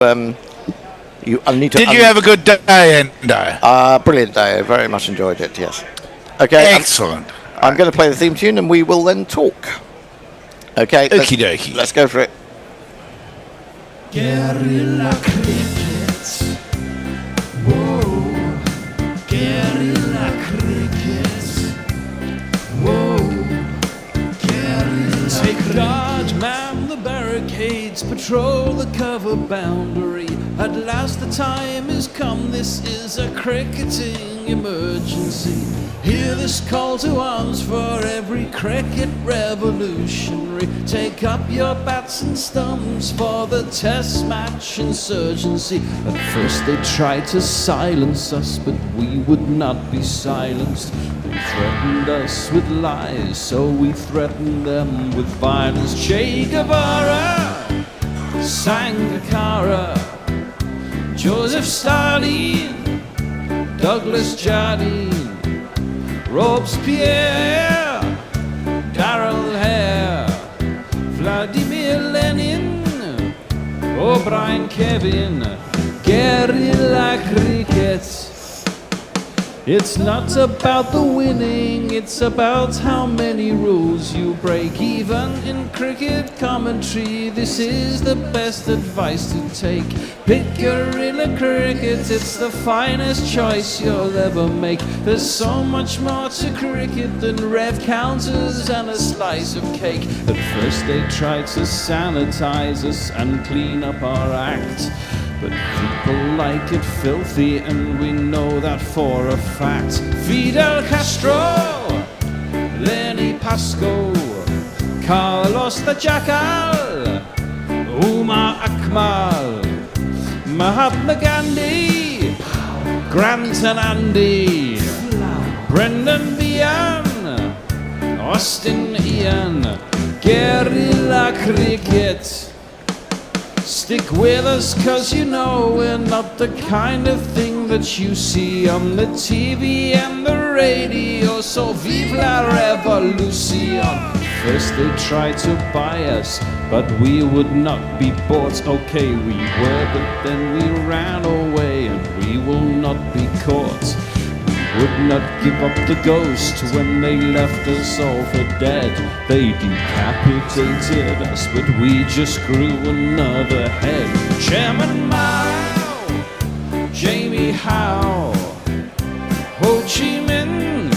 I need to. Did you have a good day, Endo? Brilliant day. I very much enjoyed it. Yes. Okay. Excellent. I'm going to play the theme tune, and we will then talk. Okay. Okie dokie. Let's go for it. Guerrilla Cricket. Whoa. Guerrilla Cricket. Whoa. Guerrilla. Take guard, man the barricades, patrol the cover boundary. At last the time is come, this is a cricketing emergency. Hear this call to arms for every cricket revolutionary. Take up your bats and stumps for the test match insurgency. At first they tried to silence us, but we would not be silenced. They threatened us with lies, so we threatened them with violence. Che Guevara, Sangakkara, Joseph Stalin, Douglas Jardine, Robespierre, Darrell Hare, Vladimir Lenin, O'Brien Kevin, Guerrilla Cricket. It's not about the winning, it's about how many rules you break. Even in cricket commentary, this is the best advice to take. Pick Guerrilla Cricket, it's the finest choice you'll ever make. There's so much more to cricket than rev counters and a slice of cake. At first they tried to sanitize us and clean up our act, but people like it filthy, and we know that for a fact. Fidel Castro, Lenny Pascoe, Carlos the Jackal, Umar Akmal, Mahatma Gandhi, Grant and Andy, Brendan Behan, Austin Ian, Guerrilla Cricket. Stick with us, cause you know we're not the kind of thing that you see on the TV and the radio. So vive la revolution. First they tried to buy us, but we would not be bought. Okay, we were, but then we ran away, and we will not be caught. Would not give up the ghost when they left us all for dead. They decapitated us, but we just grew another head. Chairman Mao, Jamie Howe, Ho Chi Minh,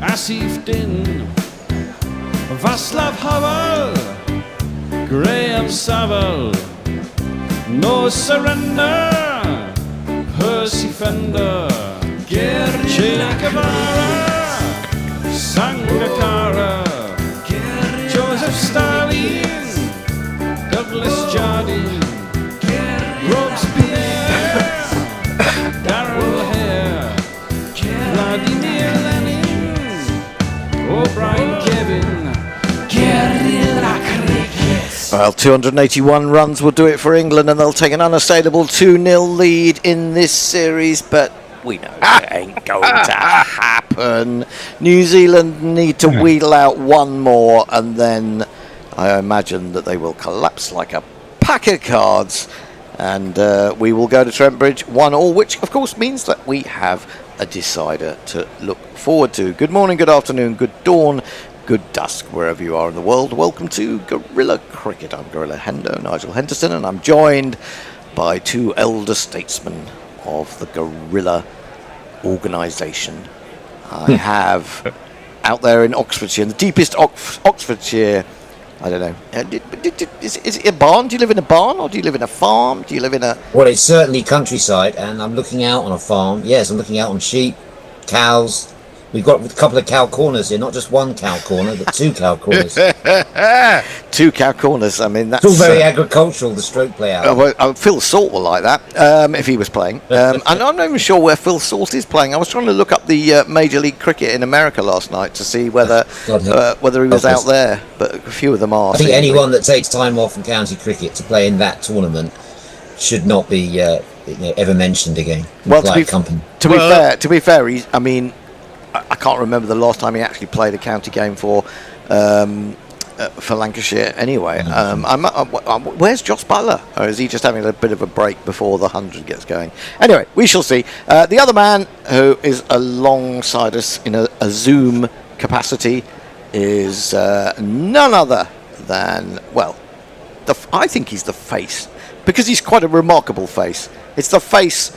Asif Din, Václav Havel, Graham Saville, No Surrender, Percy Fender, Che Guevara, Sangakkara, Joseph Stalin, Douglas Jardine, Robespierre, Darrell Hare, Vladimir Lenin, O'Brien Kevin, Guerrilla Cricket. Well, 281 runs will do it for England, and they'll take an unassailable 2-0 lead in this series, but we know it ain't going to happen. New Zealand need to wheedle out one more, and then I imagine that they will collapse like a pack of cards, and we will go to Trent Bridge 1-1, which of course means that we have a decider to look forward to. Good morning, good afternoon, good dawn, good dusk, wherever you are in the world. Welcome to Guerrilla Cricket. I'm Gorilla Hendo, Nigel Henderson, and I'm joined by two elder statesmen of the Guerrilla organisation. I have out there in Oxfordshire, in the deepest Oxfordshire, I don't know, is it a barn? Do you live in a barn, or do you live in a farm? Do you live in a... Well, it's certainly countryside, and I'm looking out on a farm. Yes, I'm looking out on sheep, cows. We've got a couple of cow corners here, not just one cow corner, but two cow corners. Two cow corners, I mean, that's... It's all very agricultural, the stroke play out. Phil Salt will like that, if he was playing. And I'm not even sure where Phil Salt is playing. I was trying to look up the Major League Cricket in America last night to see whether he was out there, but a few of them are. I think anyone that takes time off from county cricket to play in that tournament should not be ever mentioned again. Well, to be fair, I can't remember the last time he actually played a county game for for Lancashire anyway. Where's Joss Butler? Or is he just having a bit of a break before the 100 gets going? Anyway, we shall see. The other man who is alongside us in a Zoom capacity is none other than, well, I think he's the face, because he's quite a remarkable face. It's the face...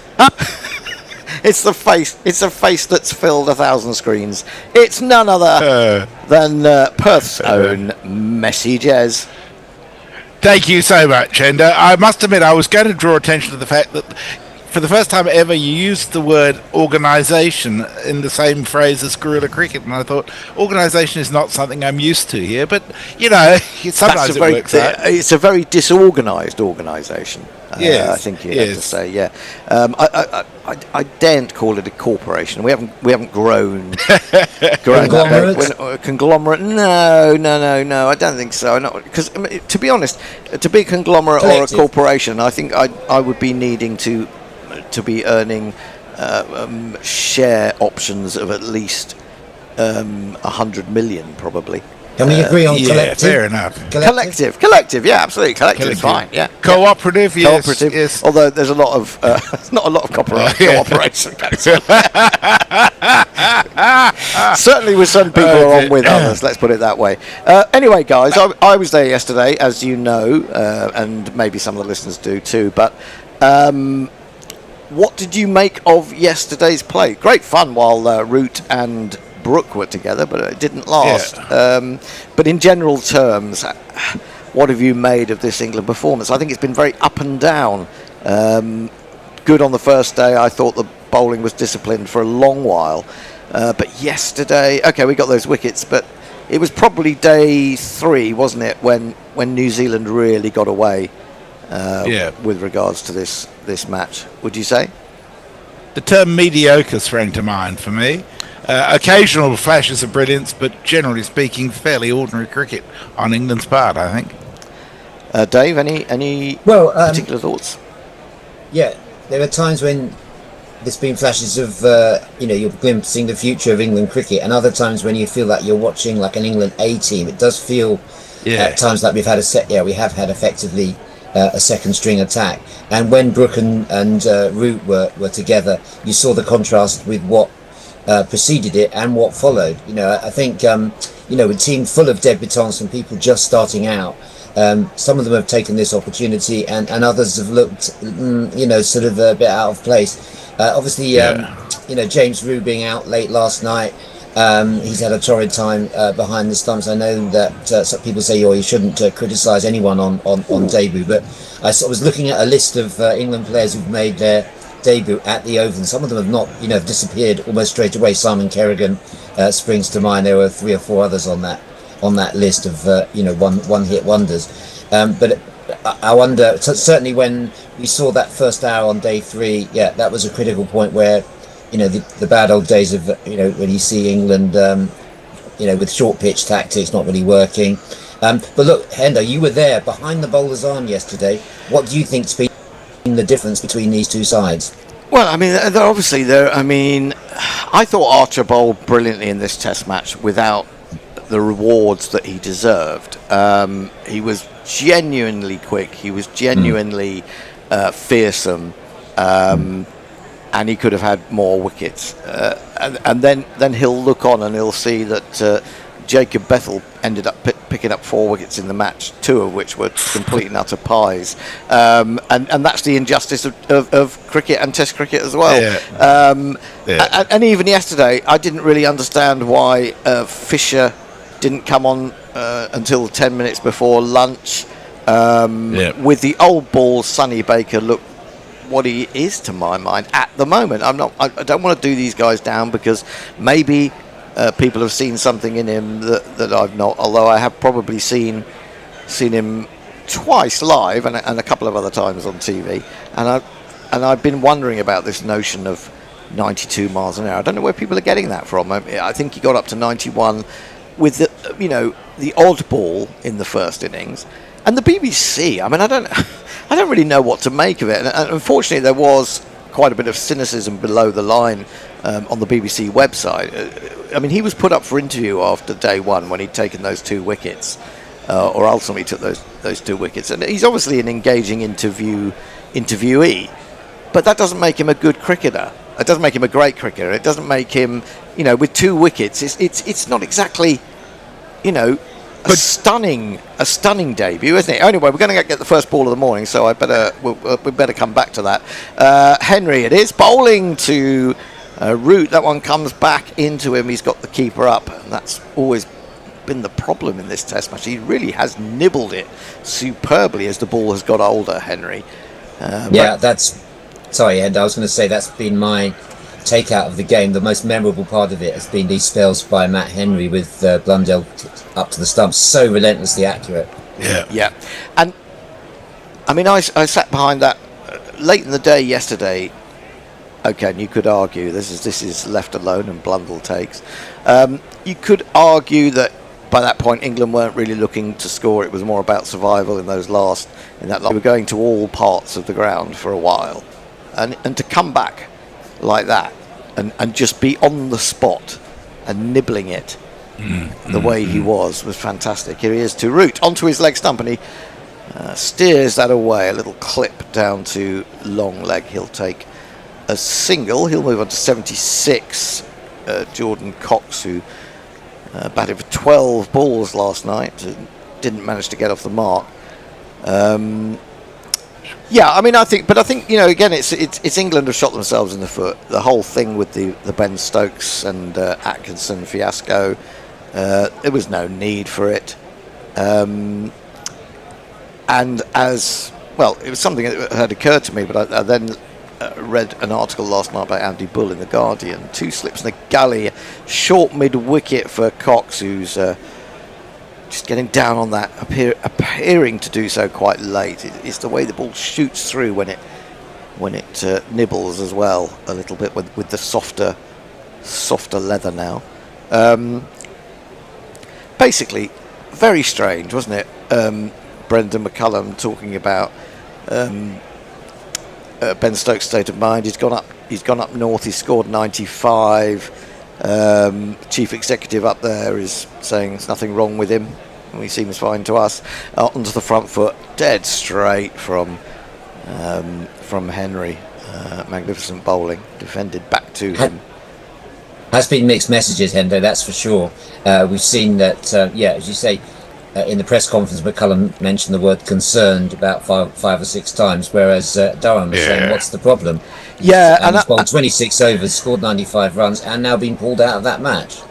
It's the face. It's a face that's filled 1,000 screens. It's none other than Perth's own Messi Jez. Thank you so much. And I must admit, I was going to draw attention to the fact that for the first time ever, you used the word organisation in the same phrase as Guerrilla Cricket, and I thought organisation is not something I'm used to here. But sometimes it works out. It's a very disorganised organisation. Yes, I think you have to say, yeah. I daren't call it a corporation. We haven't grown Conglomerate? Conglomerate? No. I don't think so. Because to be honest, to be a conglomerate Collective. or a corporation, I think I would be needing to be earning share options of at least 100 million, probably. Can we agree on collective? Fair enough. Collective, yeah, absolutely. Collective's fine, yeah. Cooperative, yes. Cooperative, yes. although there's a lot of not a lot of cooperation. Certainly with some people are on with others, let's put it that way. Anyway, guys, I was there yesterday, as you know, and maybe some of the listeners do too, but what did you make of yesterday's play? Great fun while Root and Brooke were together, but it didn't last. Yeah. But in general terms, what have you made of this England performance? I think it's been very up and down. Good on the first day. I thought the bowling was disciplined for a long while. But yesterday, okay, we got those wickets, but it was probably day 3, wasn't it, when New Zealand really got away with regards to this match, would you say? The term mediocre sprang to mind for me. Occasional flashes of brilliance, but generally speaking, fairly ordinary cricket on England's part, I think. Dave, any particular thoughts? Yeah, there are times when there's been flashes of, you're glimpsing the future of England cricket, and other times when you feel like you're watching like an England A team. It does feel at times like we have had effectively a second string attack. And when Brooke and Root were together, you saw the contrast with what preceded it and what followed. I think a team full of debutants and people just starting out, some of them have taken this opportunity and others have looked sort of a bit out of place. Obviously James Root being out late last night, he's had a torrid time behind the stumps. I know that some people say you shouldn't criticise anyone on debut, but I was looking at a list of England players who've made their debut at the Oval, and some of them have not disappeared almost straight away. Simon Kerrigan springs to mind. There were 3 or 4 others on that list of one hit wonders, but I wonder, certainly when we saw that first hour on day 3, that was a critical point where the bad old days of when you see England with short pitch tactics not really working, but look, Hendo, you were there behind the bowler's arm yesterday. What do you think's been the difference between these two sides? Well, I mean, I thought Archer bowled brilliantly in this Test match without the rewards that he deserved. He was genuinely quick. He was genuinely fearsome, and he could have had more wickets. And then he'll look on and he'll see that Jacob Bethel ended up picking up 4 wickets in the match, 2 of which were complete and utter pies. And that's the injustice of cricket and Test cricket as well. And even yesterday, I didn't really understand why Fisher didn't come on until 10 minutes before lunch. With the old ball, Sonny Baker looked what he is to my mind at the moment. I don't want to do these guys down because maybe people have seen something in him that I've not, although I have probably seen him twice live and a couple of other times on TV, and I've been wondering about this notion of 92 miles an hour. I don't know where people are getting that from. I think he got up to 91 with the odd ball in the first innings, and the BBC. I mean, I don't really know what to make of it, and unfortunately there was quite a bit of cynicism below the line on the BBC website. I mean, he was put up for interview after day 1 when he'd taken those 2 wickets, or ultimately took those 2 wickets. And he's obviously an engaging interviewee, but that doesn't make him a good cricketer. It doesn't make him a great cricketer. It doesn't make him, with 2 wickets. It's not exactly, a stunning debut, isn't it? Anyway, we're going to get the first ball of the morning, so we better come back to that. Henry, it is bowling to Root. That one comes back into him. He's got the keeper up, and that's always been the problem in this Test match. He really has nibbled it superbly as the ball has got older, Henry. Sorry, Ed, I was going to say that's been my take out of the game. The most memorable part of it has been these spells by Matt Henry with Blundell up to the stumps, so relentlessly accurate. Yeah. And I mean, I sat behind that late in the day yesterday. Okay, and you could argue this is left alone and Blundell takes. You could argue that by that point England weren't really looking to score. It was more about survival in that last. They were going to all parts of the ground for a while, and to come back like that and just be on the spot and nibbling it the way he was fantastic. Here he is to Root onto his leg stump, and he steers that away, a little clip down to long leg. He'll take a single. He'll move on to 76. Jordan Cox, who batted for 12 balls last night, didn't manage to get off the mark. I think again, it's England have shot themselves in the foot. The whole thing with the Ben Stokes and Atkinson fiasco, there was no need for it. And as well, it was something that had occurred to me, but I then read an article last night by Andy Bull in The Guardian. 2 slips in the gully, short mid-wicket for Cox, who's just getting down on that, appearing to do so quite late. It's the way the ball shoots through when it nibbles as well a little bit with the softer leather now. Basically, very strange, wasn't it? Brendan McCullum talking about Ben Stokes' state of mind. He's gone up north. He's scored 95. Chief executive up there is saying there's nothing wrong with him. He seems fine to us. Onto the front foot, dead straight from Henry. Magnificent bowling, defended back to him. Has been mixed messages, Hendo, that's for sure. We've seen that, as you say, in the press conference, McCullum mentioned the word concerned about five or 6 times, whereas Durham was saying, what's the problem? And he's bowled 26 overs, scored 95 runs, and now been pulled out of that match.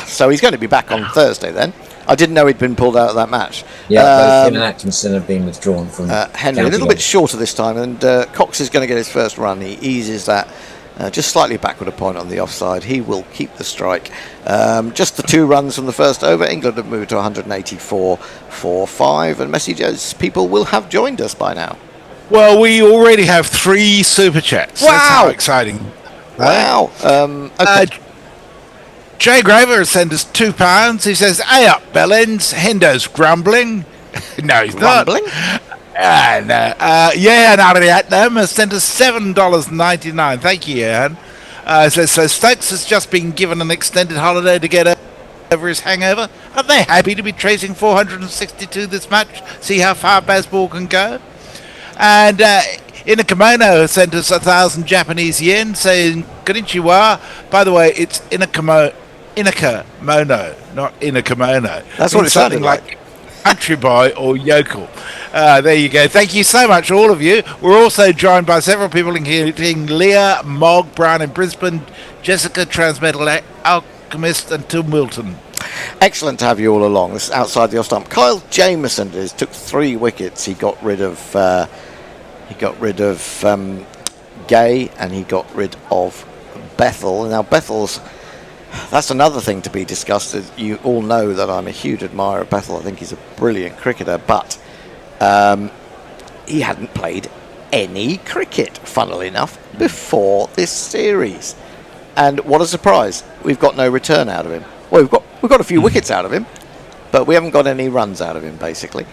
So he's going to be back on Thursday then. I didn't know he'd been pulled out of that match. Both him and Atkinson have been withdrawn from Henry, a little bit shorter this time, and Cox is going to get his first run. He eases that just slightly backward a point on the offside. He will keep the strike. Just the 2 runs from the first over. England have moved to 184 for 5, and messages people will have joined us by now. Well, we already have 3 super chats. Wow! That's how exciting! Wow! Okay. Jay Graver has sent us £2. He says, "Hey up, Bellends. Hendo's grumbling." No, he's Grumbling? not. And Ariat them has sent us $7.99. Thank you, Ian. So Stokes has just been given an extended holiday to get over his hangover. Are they happy to be tracing 462 this match? See how far baseball can go? And in a kimono sent us 1,000 Japanese yen saying konnichiwa. By the way, it's in a kimono, not in a kimono. That's what it sounded like. Country boy or yokel. There you go. Thank you so much, all of you. We're also joined by several people, including Leah, Mog, Brown in Brisbane, Jessica, Transmetal Alchemist, and Tim Wilton. Excellent to have you all along. This is outside the off stump. Kyle Jamieson took 3 wickets. He got rid of Gay, and he got rid of Bethel. Now Bethel's, that's another thing to be discussed. You all know that I'm a huge admirer of Bethel. I think he's a brilliant cricketer, but he hadn't played any cricket, funnily enough, before this series. And what a surprise! We've got no return out of him. Well, we've got a few wickets out of him, but we haven't got any runs out of him, basically.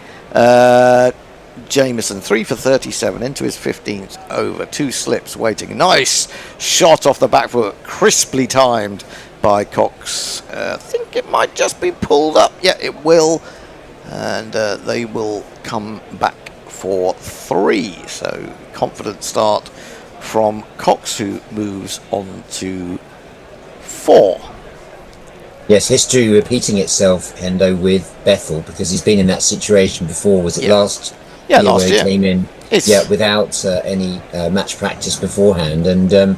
Jamieson, 3 for 37 into his 15th over. 2 slips waiting. Nice shot off the back foot, crisply timed by Cox. I think it might just be pulled up. Yeah, it will. and they will come back for 3. So confident start from Cox, who moves on to 4. Yes, history repeating itself, Hendo, with Bethel, because he's been in that situation before. Was it last year where he year. came in without any match practice beforehand? And I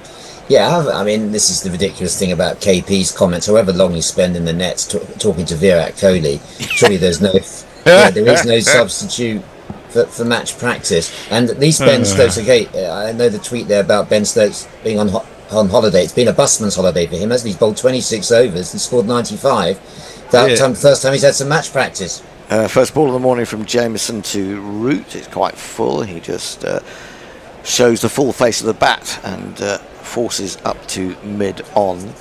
mean, this is the ridiculous thing about KP's comments. However long you spend in the nets talking to Virat Kohli, surely there is no substitute for match practice. And at least Ben Stokes, okay, I know the tweet there about Ben Stokes being on holiday. It's been a busman's holiday for him, hasn't he? He's bowled 26 overs and scored 95. First time he's had some match practice. First ball of the morning from Jameson to Root. It's quite full. He just shows the full face of the bat and forces up to mid-on.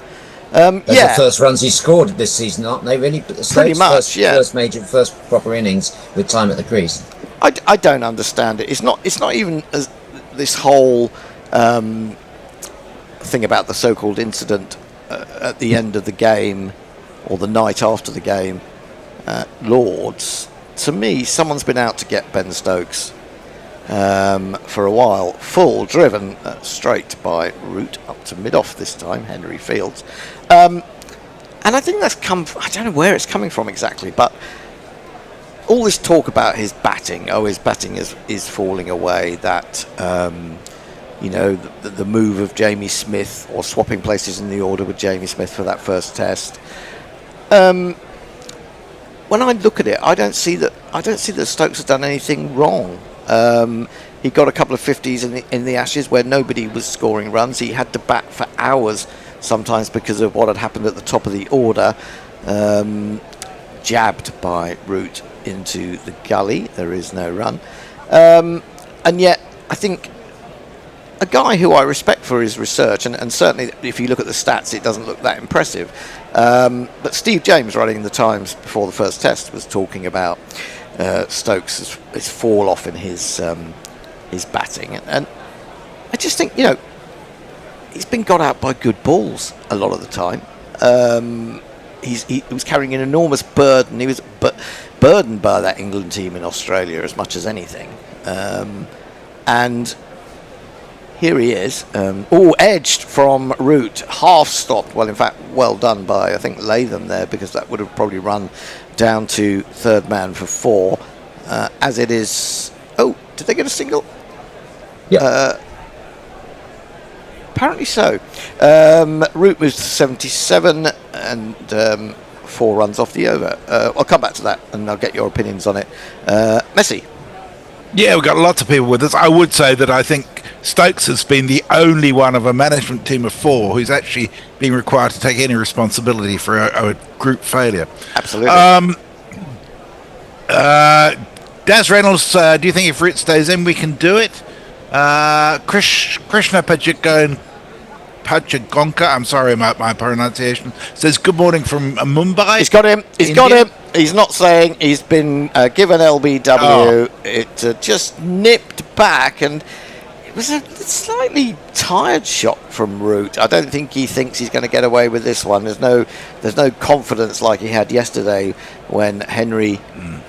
That's the first runs he scored this season, aren't they? Really, pretty much. First proper innings with time at the crease. I don't understand it. It's not even this whole thing about the so-called incident at the end of the game or the night after the game at Lords. To me, someone's been out to get Ben Stokes for a while. Full driven straight by Root up to mid-off this time, Henry Fields. And I think that's I don't know where it's coming from exactly, but all this talk about his batting, his batting is falling away, that the move of Jamie Smith, or swapping places in the order with Jamie Smith for that first test. When I look at it, I don't see that Stokes has done anything wrong. He got a couple of 50s in the Ashes where nobody was scoring runs. He had to bat for hours sometimes because of what had happened at the top of the order. Jabbed by Root into the gully. There is no run. And yet, I think a guy who I respect for his research, and certainly if you look at the stats, it doesn't look that impressive. But Steve James, writing in the Times before the first test, was talking about Stokes' his fall off in his batting, and I just think he's been got out by good balls a lot of the time. He was carrying an enormous burden. He was burdened by that England team in Australia as much as anything, and here he is, edged from Root, half stopped. Well, in fact, well done by, I think, Latham there, because that would have probably run down to third man for 4. As it is... Oh, did they get a single? Yeah. Apparently so. Root moves to 77 and 4 runs off the over. I'll come back to that and I'll get your opinions on it. Messi. Yeah, we've got lots of people with us. I would say that I think Stokes has been the only one of a management team of 4 who's actually been required to take any responsibility for a group failure. Absolutely. Daz Reynolds, do you think if Root stays in, we can do it? Krishna Pachagonka, I'm sorry about my pronunciation, says good morning from Mumbai. He's got him. He's not saying he's been given LBW. Oh. It just nipped back, and it was a slightly tired shot from Root. I don't think he thinks he's going to get away with this one. There's no confidence like he had yesterday when Henry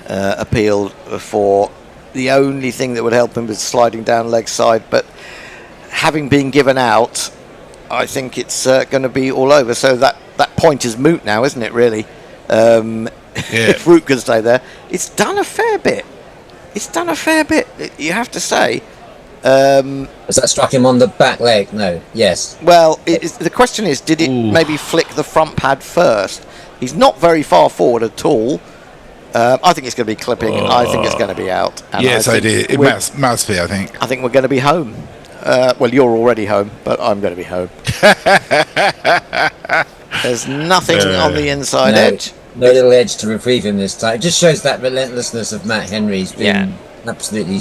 appealed for the only thing that would help him was sliding down leg side. But having been given out, I think it's going to be all over. So that point is moot now, isn't it, really? If Root can stay there. It's done a fair bit. You have to say. Has that struck him on the back leg? No. Yes. Well, the question is, did it maybe flick the front pad first? He's not very far forward at all. I think it's going to be clipping. I think it's going to be out. Yes, I did. It must be, I think. I think we're going to be home. Well, you're already home, but I'm going to be home. There's nothing on the inside edge. No little edge to reprieve him this time. It just shows that relentlessness of Matt Henry's been absolutely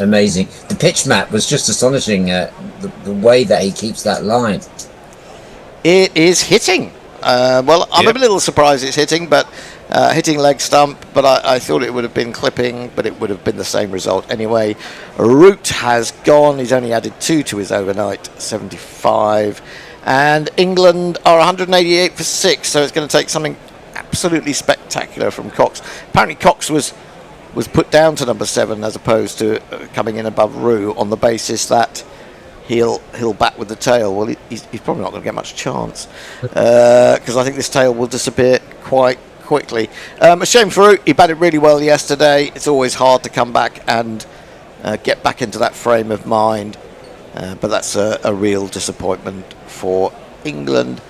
amazing. The pitch map was just astonishing. The way that he keeps that line. It is hitting. I'm a little surprised it's hitting, but hitting leg stump. But I thought it would have been clipping, but it would have been the same result anyway. Root has gone. He's only added 2 to his overnight 75, and England are 188 for 6. So it's going to take something absolutely spectacular from Cox. Apparently Cox was put down to number 7 as opposed to coming in above Roux on the basis that he'll bat with the tail. Well, he's probably not going to get much chance because I think this tail will disappear quite quickly. A shame for Roux. He batted really well yesterday. It's always hard to come back and get back into that frame of mind, but that's a real disappointment for England,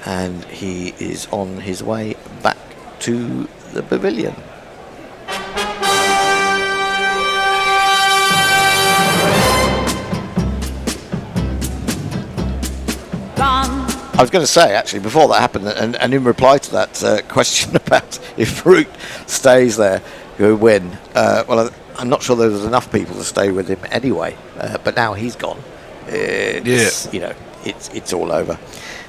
and he is on his way back to the pavilion. I was going to say, actually, before that happened, and in reply to that question about if Root stays there, who win, well, I'm not sure there was enough people to stay with him anyway, but now he's gone. It's, you know, it's all over.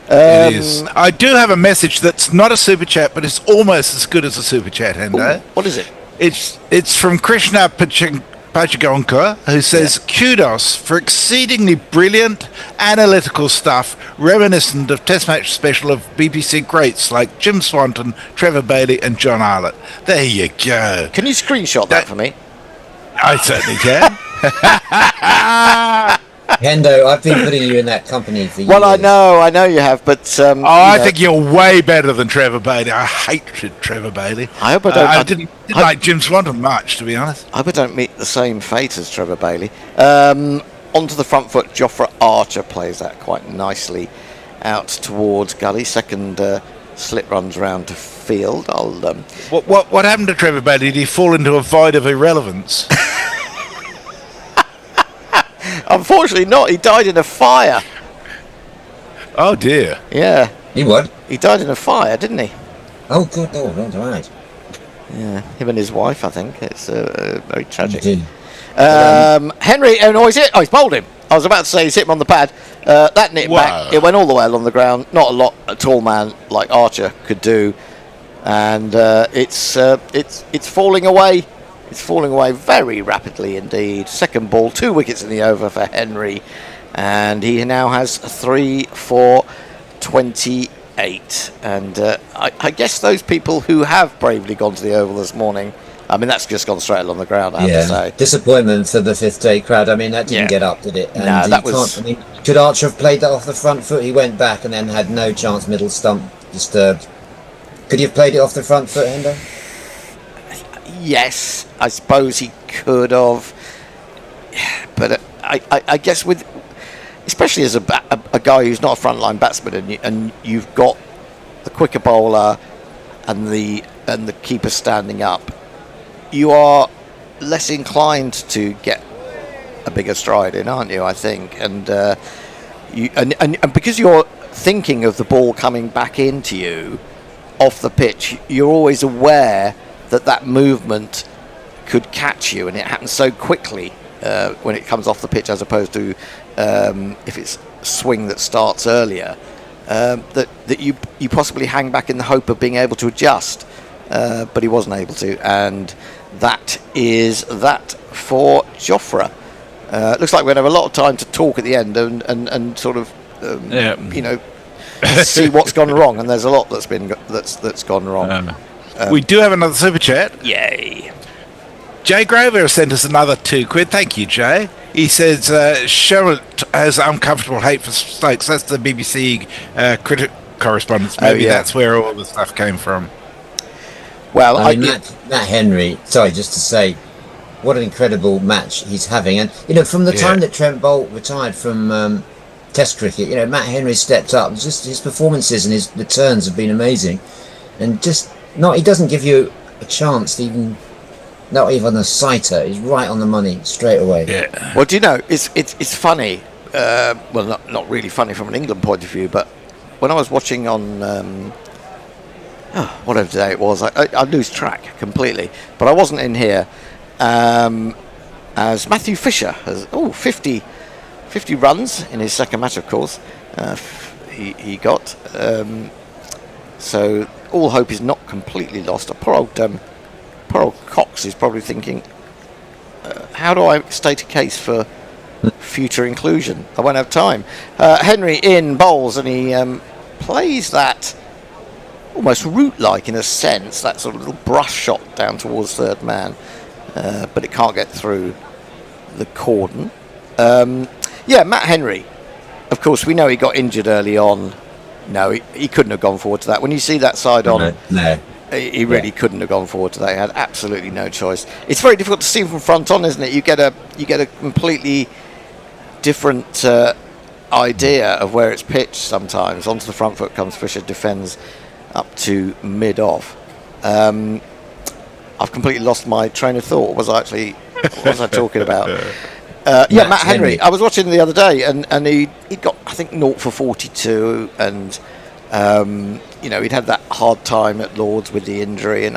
It is. I do have a message that's not a super chat, but it's almost as good as a super chat, Hendo. What is it? It's from Krishna Pachagonka, who says, kudos for exceedingly brilliant analytical stuff reminiscent of Test Match Special of BBC greats like Jim Swanton, Trevor Bailey and John Arlott. There you go. Can you screenshot that for me? I certainly can. Hendo, I've been putting you in that company for years. Well, I know you have, but I think you're way better than Trevor Bailey. I hated Trevor Bailey. I hope I didn't like Jim Swanton much, to be honest. I hope I don't meet the same fate as Trevor Bailey. Onto the front foot, Jofra Archer plays that quite nicely out towards gully. Second slip runs round to field. What happened to Trevor Bailey? Did he fall into a void of irrelevance? Unfortunately not. He died in a fire. Oh dear. Yeah. He what? He died in a fire, didn't he? Oh, good. Oh, that's right. Yeah, him and his wife, I think. It's very tragic. Indeed. Henry, he's bowled him. I was about to say he's hit him on the pad. That nipped back. It went all the way along the ground. Not a lot a tall man like Archer could do. And it's falling away. It's falling away very rapidly indeed. Second ball, 2 wickets in the over for Henry. And he now has 3 for 28. And I guess those people who have bravely gone to the Oval this morning, I mean, that's just gone straight along the ground, I have to say. Disappointment for the fifth day crowd. I mean, that didn't get up, did it? And no, that was... could Archer have played that off the front foot? He went back and then had no chance, middle stump disturbed. Could he have played it off the front foot, Hendo? Yes, I suppose he could have. But I guess with... Especially as a guy who's not a frontline batsman, and you've got the quicker bowler and the keeper standing up, you are less inclined to get a bigger stride in, aren't you? I think, and because you're thinking of the ball coming back into you off the pitch, you're always aware that movement could catch you, and it happens so quickly when it comes off the pitch, as opposed to if it's a swing that starts earlier, that you possibly hang back in the hope of being able to adjust, but he wasn't able to, and that is that for Jofra. Looks like we're going to have a lot of time to talk at the end and sort of see what's gone wrong, and there's a lot that's gone wrong. We do have another super chat. Yay. Jay Grover sent us another £2. Thank you, Jay. He says Charlotte has uncomfortable hate for Stokes. That's the BBC cricket correspondence. Maybe that's where all the stuff came from. Well, I mean, Matt Henry, sorry, just to say, what an incredible match he's having. And, from the time that Trent Bolt retired from Test cricket, Matt Henry stepped up. Just his performances and his returns have been amazing. And he doesn't give you a chance to not even a sighter. He's right on the money straight away. Yeah. Well, do you know, it's funny. Well, not really funny from an England point of view, but when I was watching on whatever day it was, I lose track completely. But I wasn't in here as Matthew Fisher has 50 runs in his second match, of course. He got so all hope is not completely lost. Poor old Cox is probably thinking, how do I state a case for future inclusion? I won't have time. Henry in bowls, and he plays that almost root-like in a sense, that sort of little brush shot down towards third man, but it can't get through the cordon. Matt Henry, of course, we know he got injured early on. No, he couldn't have gone forward to that. When you see that side on, No. he really couldn't have gone forward to that. He had absolutely no choice. It's very difficult to see from front on, isn't it? You get a completely different idea of where it's pitched sometimes. Onto the front foot comes Fisher, defends up to mid-off. I've completely lost my train of thought. What was I talking about? Matt Henry. I was watching the other day, and he'd got, I think, 0 for 42, and he'd had that hard time at Lords with the injury, and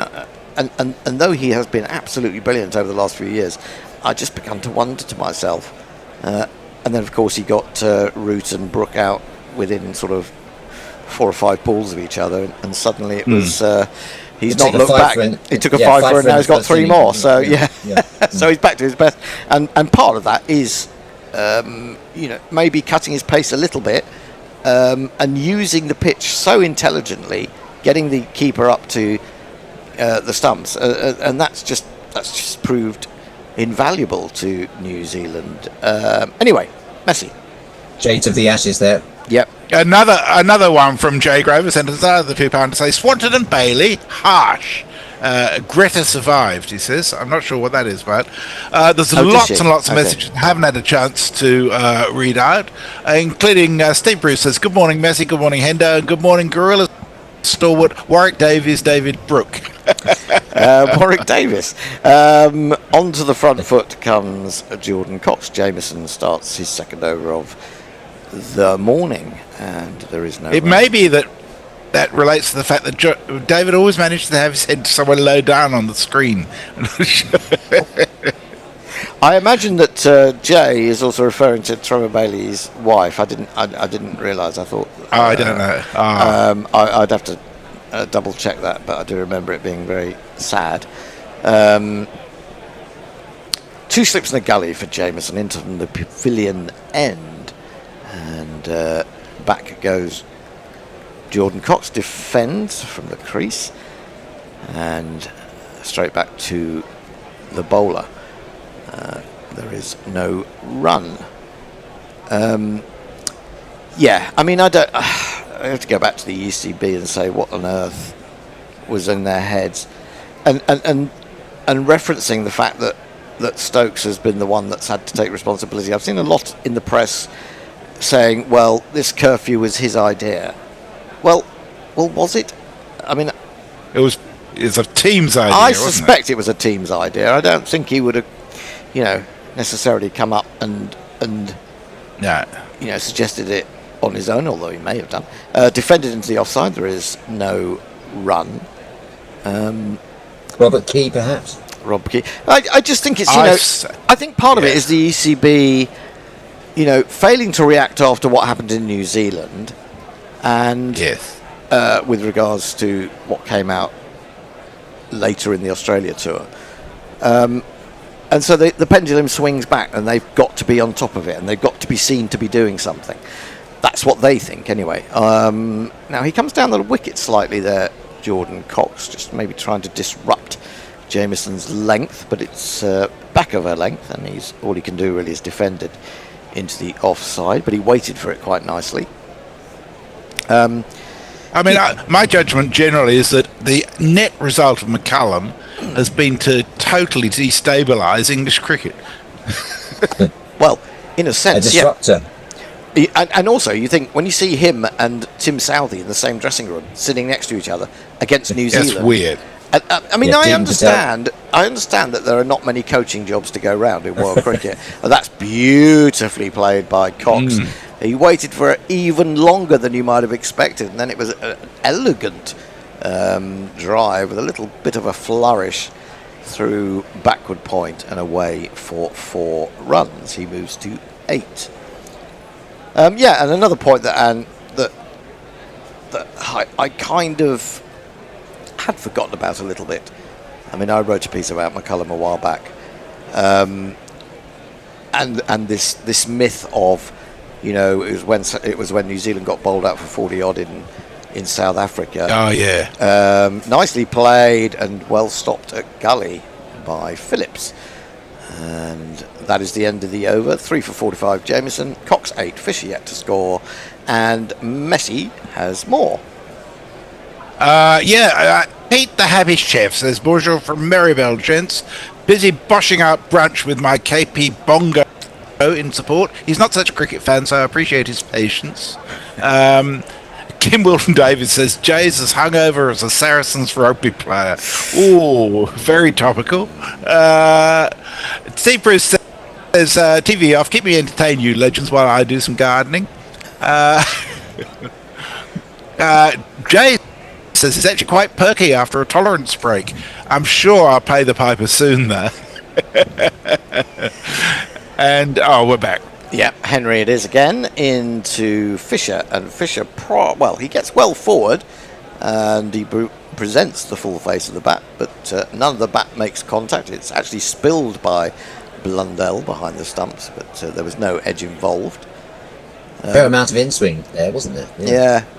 though he has been absolutely brilliant over the last few years, I just began to wonder to myself. And then, of course, he got Root and Brook out within sort of 4 or 5 balls of each other, and suddenly it was. He's not looked back. He took a 5 for, and now he's got 3 more. So so he's back to his best. And part of that is, maybe cutting his pace a little bit, and using the pitch so intelligently, getting the keeper up to the stumps, and that's just proved invaluable to New Zealand. Anyway, Messi. Jade of the Ashes there. Yep. Another one from Jay Grover sent us the £2 to say Swanton and Bailey harsh. Greta survived, he says. I'm not sure what that is, but there's lots and lots of messages I haven't had a chance to read out, including Steve Bruce says, good morning Messi, good morning Hendo, and good morning Guerrilla stalwart Warwick Davies, David Brooke. Warwick Davis. Onto the front foot comes Jordan Cox. Jameson starts his second over of the morning, and there is no. It may be that relates to the fact that David always managed to have his head somewhere low down on the screen. I imagine that Jay is also referring to Trevor Bailey's wife. I didn't realise. I thought. I don't know. I'd have to double check that, but I do remember it being very sad. 2 slips in the gully for Jameson into the pavilion end, and back goes Jordan Cox, defends from the crease, and straight back to the bowler. There is no run. I have to go back to the ECB and say what on earth was in their heads, and referencing the fact that Stokes has been the one that's had to take responsibility. I've seen a lot in the press saying, well, this curfew was his idea. Well, was it? I mean, it's a team's idea. I suspect it was a team's idea. I don't think he would have, necessarily come up and suggested it on his own, although he may have done. Defended into the offside. There is no run. Robert Key, perhaps. Rob Key. I just think it's, I think part of it is the ECB, failing to react after what happened in New Zealand, and with regards to what came out later in the Australia tour. And so the pendulum swings back, and they've got to be on top of it, and they've got to be seen to be doing something. That's what they think, anyway. Now, he comes down the wicket slightly there, Jordan Cox, just maybe trying to disrupt Jameson's length, but it's back of her length, and all he can do really is defend it into the offside, but he waited for it quite nicely. My judgment generally is that the net result of McCullum has been to totally destabilise English cricket. Well, in a sense, a disruptor. And also, you think, when you see him and Tim Southey in the same dressing room, sitting next to each other against New Zealand. That's weird. I understand that there are not many coaching jobs to go round in world cricket. And that's beautifully played by Cox. He waited for it even longer than you might have expected, and then it was an elegant drive with a little bit of a flourish through backward point and away for 4 runs. He moves to 8. And another point that I kind of had forgotten about a little bit. I mean, I wrote a piece about McCullum a while back, and this myth of, it was when New Zealand got bowled out for 40 odd in in South Africa. Oh, yeah. Nicely played and well stopped at gully by Phillips. And that is the end of the over. 3 for 45 Jameson, Cox 8, Fisher yet to score, and Messi has more. Pete the Happy Chef says, bonjour from Meribel, gents. Busy boshing out brunch with my KP Bongo in support. He's not such a cricket fan, so I appreciate his patience. Kim Wilton David says, Jay's as hungover as a Saracens rugby player. Ooh, very topical. Steve Bruce says, TV off, keep me entertained, you legends, while I do some gardening. Jay says it's actually quite perky after a tolerance break. I'm sure I'll pay the piper soon, though. And, we're back. Yeah, Henry it is again into Fisher, and Fisher, he gets well forward, and he presents the full face of the bat, but none of the bat makes contact. It's actually spilled by Blundell behind the stumps, but there was no edge involved. Fair amount of in-swing there, wasn't there?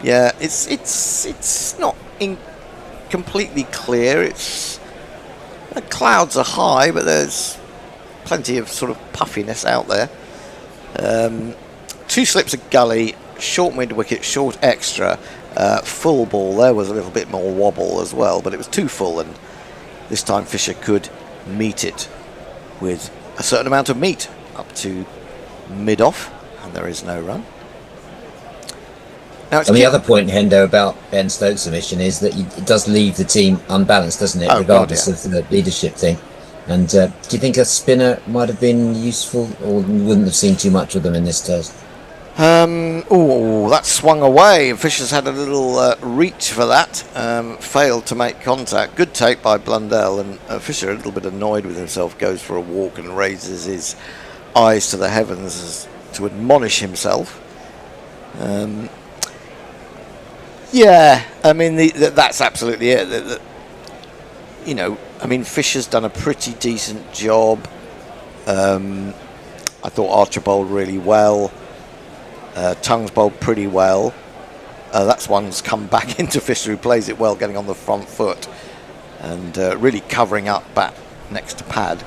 Yeah. It's not completely clear. The clouds are high, but there's plenty of sort of puffiness out there. 2 slips of gully, short mid wicket, short extra, full ball. There was a little bit more wobble as well, but it was too full, and this time Fisher could meet it with a certain amount of meat up to mid-off, and there is no run. Now and the other point, Hendo, about Ben Stokes' submission is that it does leave the team unbalanced, doesn't it, regardless of the leadership thing. And do you think a spinner might have been useful, or you wouldn't have seen too much of them in this test? That swung away. Fisher's had a little reach for that, failed to make contact. Good take by Blundell, and Fisher, a little bit annoyed with himself, goes for a walk and raises his eyes to the heavens as to admonish himself. That's absolutely it. Fisher's done a pretty decent job. I thought Archer bowled really well. Tongues bowled pretty well. That's one's come back into Fisher, who plays it well, getting on the front foot and really covering up bat next to pad.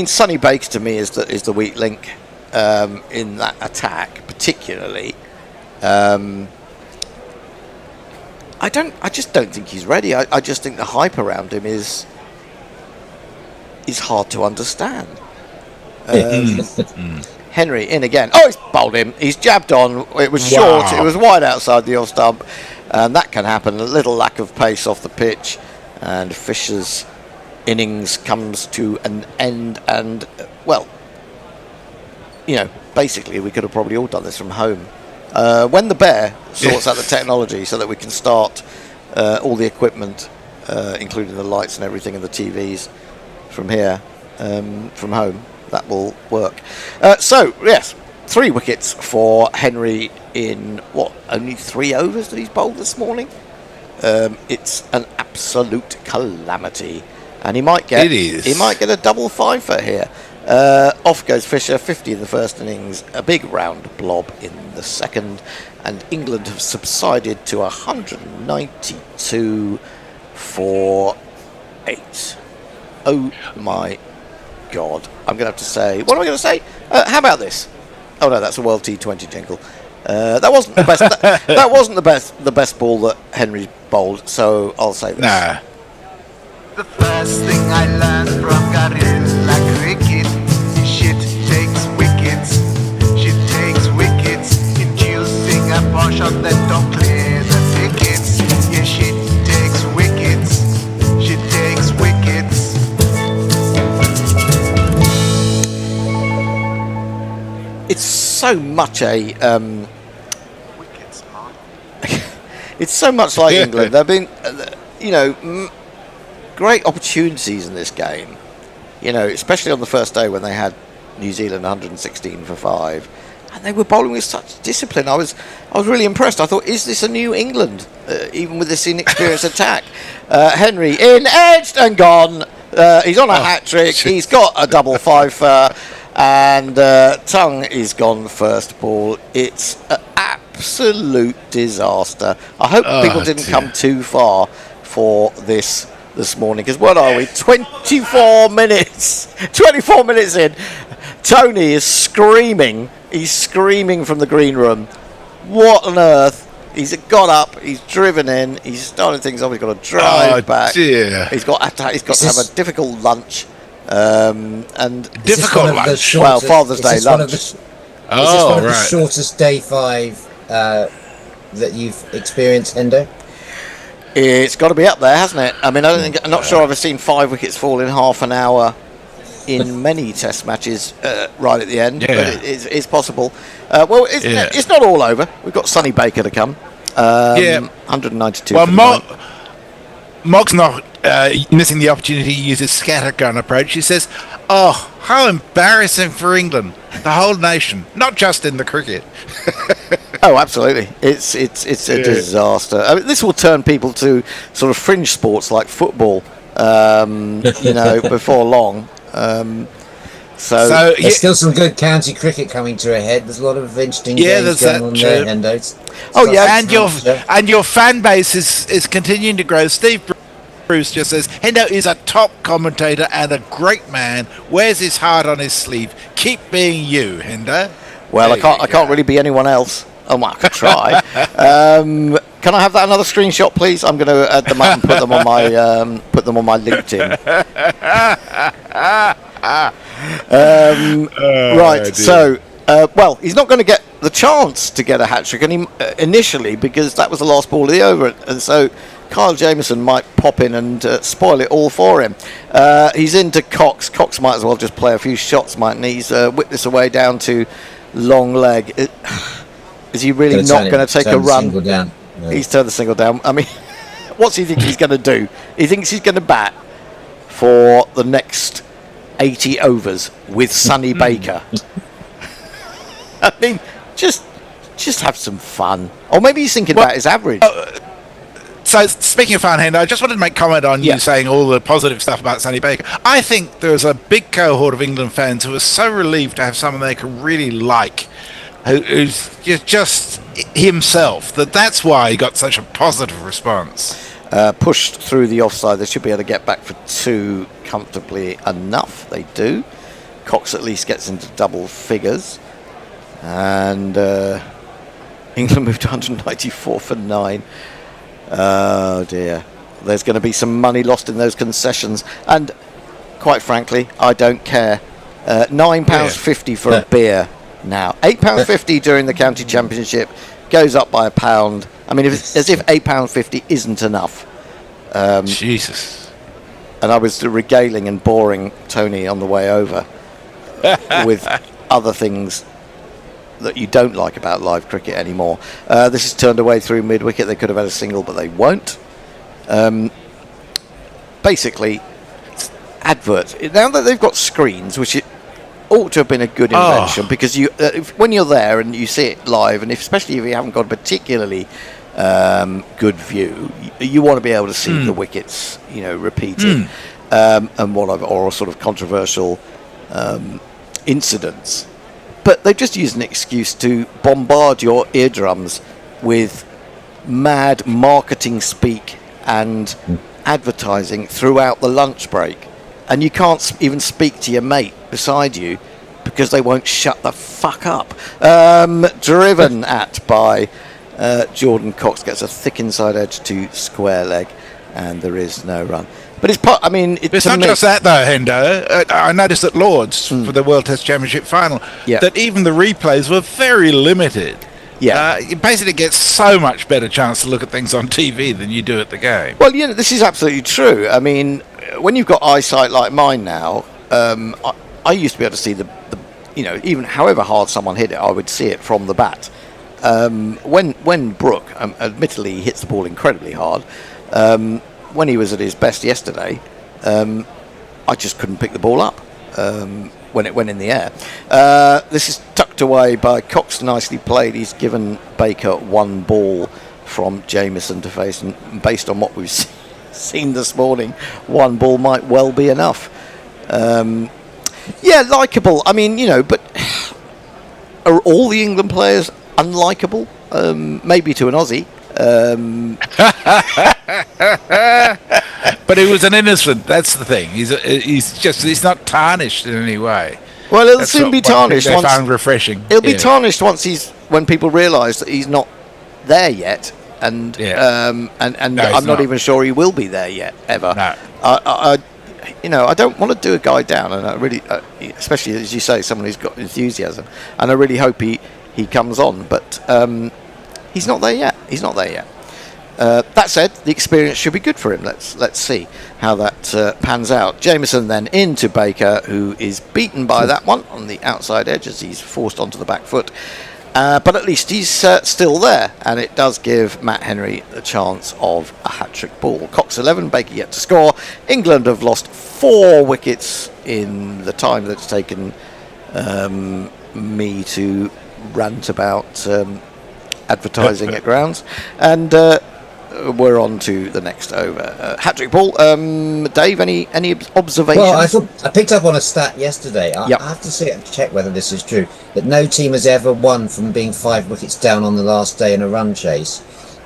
Sonny Bakes to me is the weak link in that attack, particularly. I just don't think he's ready. I just think the hype around him is hard to understand. Henry in again. Oh, he's bowled him. He's jabbed on. It was short. It was wide outside the off stump, and that can happen. A little lack of pace off the pitch, and Fisher's innings comes to an end. And basically, we could have probably all done this from home. When the Bear sorts out the technology so that we can start all the equipment, including the lights and everything and the TVs from here, from home, that will work. 3 wickets for Henry in only 3 overs that he's bowled this morning. It's an absolute calamity, and he might get a double fifer here. Off goes Fisher, 50 in the first innings, a big round blob in the second, and England have subsided to 192 for 8. Oh my God! I'm going to have to say, what am I going to say? How about this? Oh no, that's a World T20 jingle. That wasn't the best. that wasn't the best ball that Henry bowled. So I'll say this. Nah. The first thing I learned from Guerrilla Cricket, shit takes wickets. Shit takes wickets, inducing a ball shot that don't clear the tickets. Yeah, shit takes wickets. Shit takes wickets. It's so much a. Wickets, man. It's so much like England. There've been, great opportunities in this game, especially on the first day when they had New Zealand 116 for 5, and they were bowling with such discipline. I was really impressed. I thought, is this a new England, even with this inexperienced attack? Henry in, edged and gone. He's on a hat trick. He's got a double fifer. And Tongue is gone first ball. It's an absolute disaster. I hope people didn't come too far for this morning, because what are we? 24 minutes. 24 minutes in. Tony is screaming. He's screaming from the green room. What on earth? He's got up. He's driven in. He's started things off. He's got to drive back. Dear. He's got to have a difficult lunch. And Difficult lunch. Well, Father's Day lunch. Is this one of the shortest day 5 that you've experienced, Hendo? It's got to be up there, hasn't it? I mean, I'm not sure I've ever seen 5 wickets fall in half an hour in many Test matches right at the end, but it's possible. It's not all over. We've got Sonny Baker to come. 192. Well, Mog's not missing the opportunity to use his scattergun approach. He says, "Oh, how embarrassing for England, the whole nation, not just in the cricket." Oh, absolutely! It's a disaster. I mean, this will turn people to sort of fringe sports like football, before long. So there's still some good county cricket coming to a head. There's a lot of interesting games going on there, Hendo. And your fan base is continuing to grow. Steve Bruce just says Hendo is a top commentator and a great man. Wears his heart on his sleeve. Keep being you, Hendo. Well, I can't really be anyone else. Oh, well, I could try. Can I have that another screenshot, please? I'm going to add them up and put them on my LinkedIn. Right. So, he's not going to get the chance to get a hat trick initially, because that was the last ball of the over, and so Kyle Jamieson might pop in and spoil it all for him. He's into Cox. Cox might as well just play a few shots, mightn't he? He's whipped this away down to long leg. Is he really not going to take a run? Down. No. He's turned the single down. I mean, what's he think he's going to do? He thinks he's going to bat for the next 80 overs with Sonny Baker. I mean, just have some fun. Or maybe he's thinking about his average. So, speaking of fun, Hendo, I just wanted to make comment on you saying all the positive stuff about Sonny Baker. I think there's a big cohort of England fans who are so relieved to have someone they can really like, who's just himself, that's why he got such a positive response. Pushed through the offside. They should be able to get back for 2 comfortably enough. They do. Cox at least gets into double figures. And England moved to 194 for 9. Oh dear. There's going to be some money lost in those concessions. And quite frankly, I don't care. £9.50 for a beer now. £8.50 during the county championship, goes up by £1. I mean, as if £8.50 isn't enough. Jesus. And I was regaling and boring Tony on the way over with other things that you don't like about live cricket anymore. This is turned away through mid-wicket. They could have had a single, but they won't. Basically, adverts. Now that they've got screens, which it ought to have been a good invention, because you, when you're there and you see it live, and especially if you haven't got a particularly good view, you want to be able to see the wickets, repeated, and or sort of controversial incidents. But they've just used an excuse to bombard your eardrums with mad marketing speak and advertising throughout the lunch break. And you can't even speak to your mate beside you because they won't shut the fuck up. Driven at by Jordan Cox, gets a thick inside edge to square leg, and there is no run. But it's not just that though, Hendo. I noticed at Lords for the World Test Championship final that even the replays were very limited. Yeah, you basically get so much better chance to look at things on TV than you do at the game. Well, this is absolutely true. I mean, when you've got eyesight like mine now, I used to be able to see the even however hard someone hit it, I would see it from the bat. When Brooke, admittedly, hits the ball incredibly hard. When he was at his best yesterday, I just couldn't pick the ball up when it went in the air. This is tucked away by Cox, nicely played. He's given Baker 1 ball from Jamieson to face, and based on what we've seen this morning, 1 ball might well be enough. Yeah, likeable. I mean, but are all the England players unlikable? Maybe to an Aussie. But he was an innocent. That's the thing. He's not tarnished in any way. Well, it'll That's soon be what I think tarnished they once. found refreshing. It'll be tarnished when people realise that he's not there yet, and No, I'm he's not even sure he will be there yet ever. No. I don't want to do a guy down, and I really, especially as you say, someone who's got enthusiasm, and I really hope he comes on, but he's not there yet. He's not there yet. That said, the experience should be good for him. Let's see how that pans out. Jameson then into Baker, who is beaten by that one on the outside edge as he's forced onto the back foot. But at least he's still there, and it does give Matt Henry the chance of a hat-trick ball. Cox 11, Baker yet to score. England have lost 4 wickets in the time that it's taken me to rant about advertising at grounds, and we're on to the next over. Hat-trick ball. Dave, any observations? Well, I picked up on a stat yesterday. I have to see and check whether this is true, that no team has ever won from being 5 wickets down on the last day in a run chase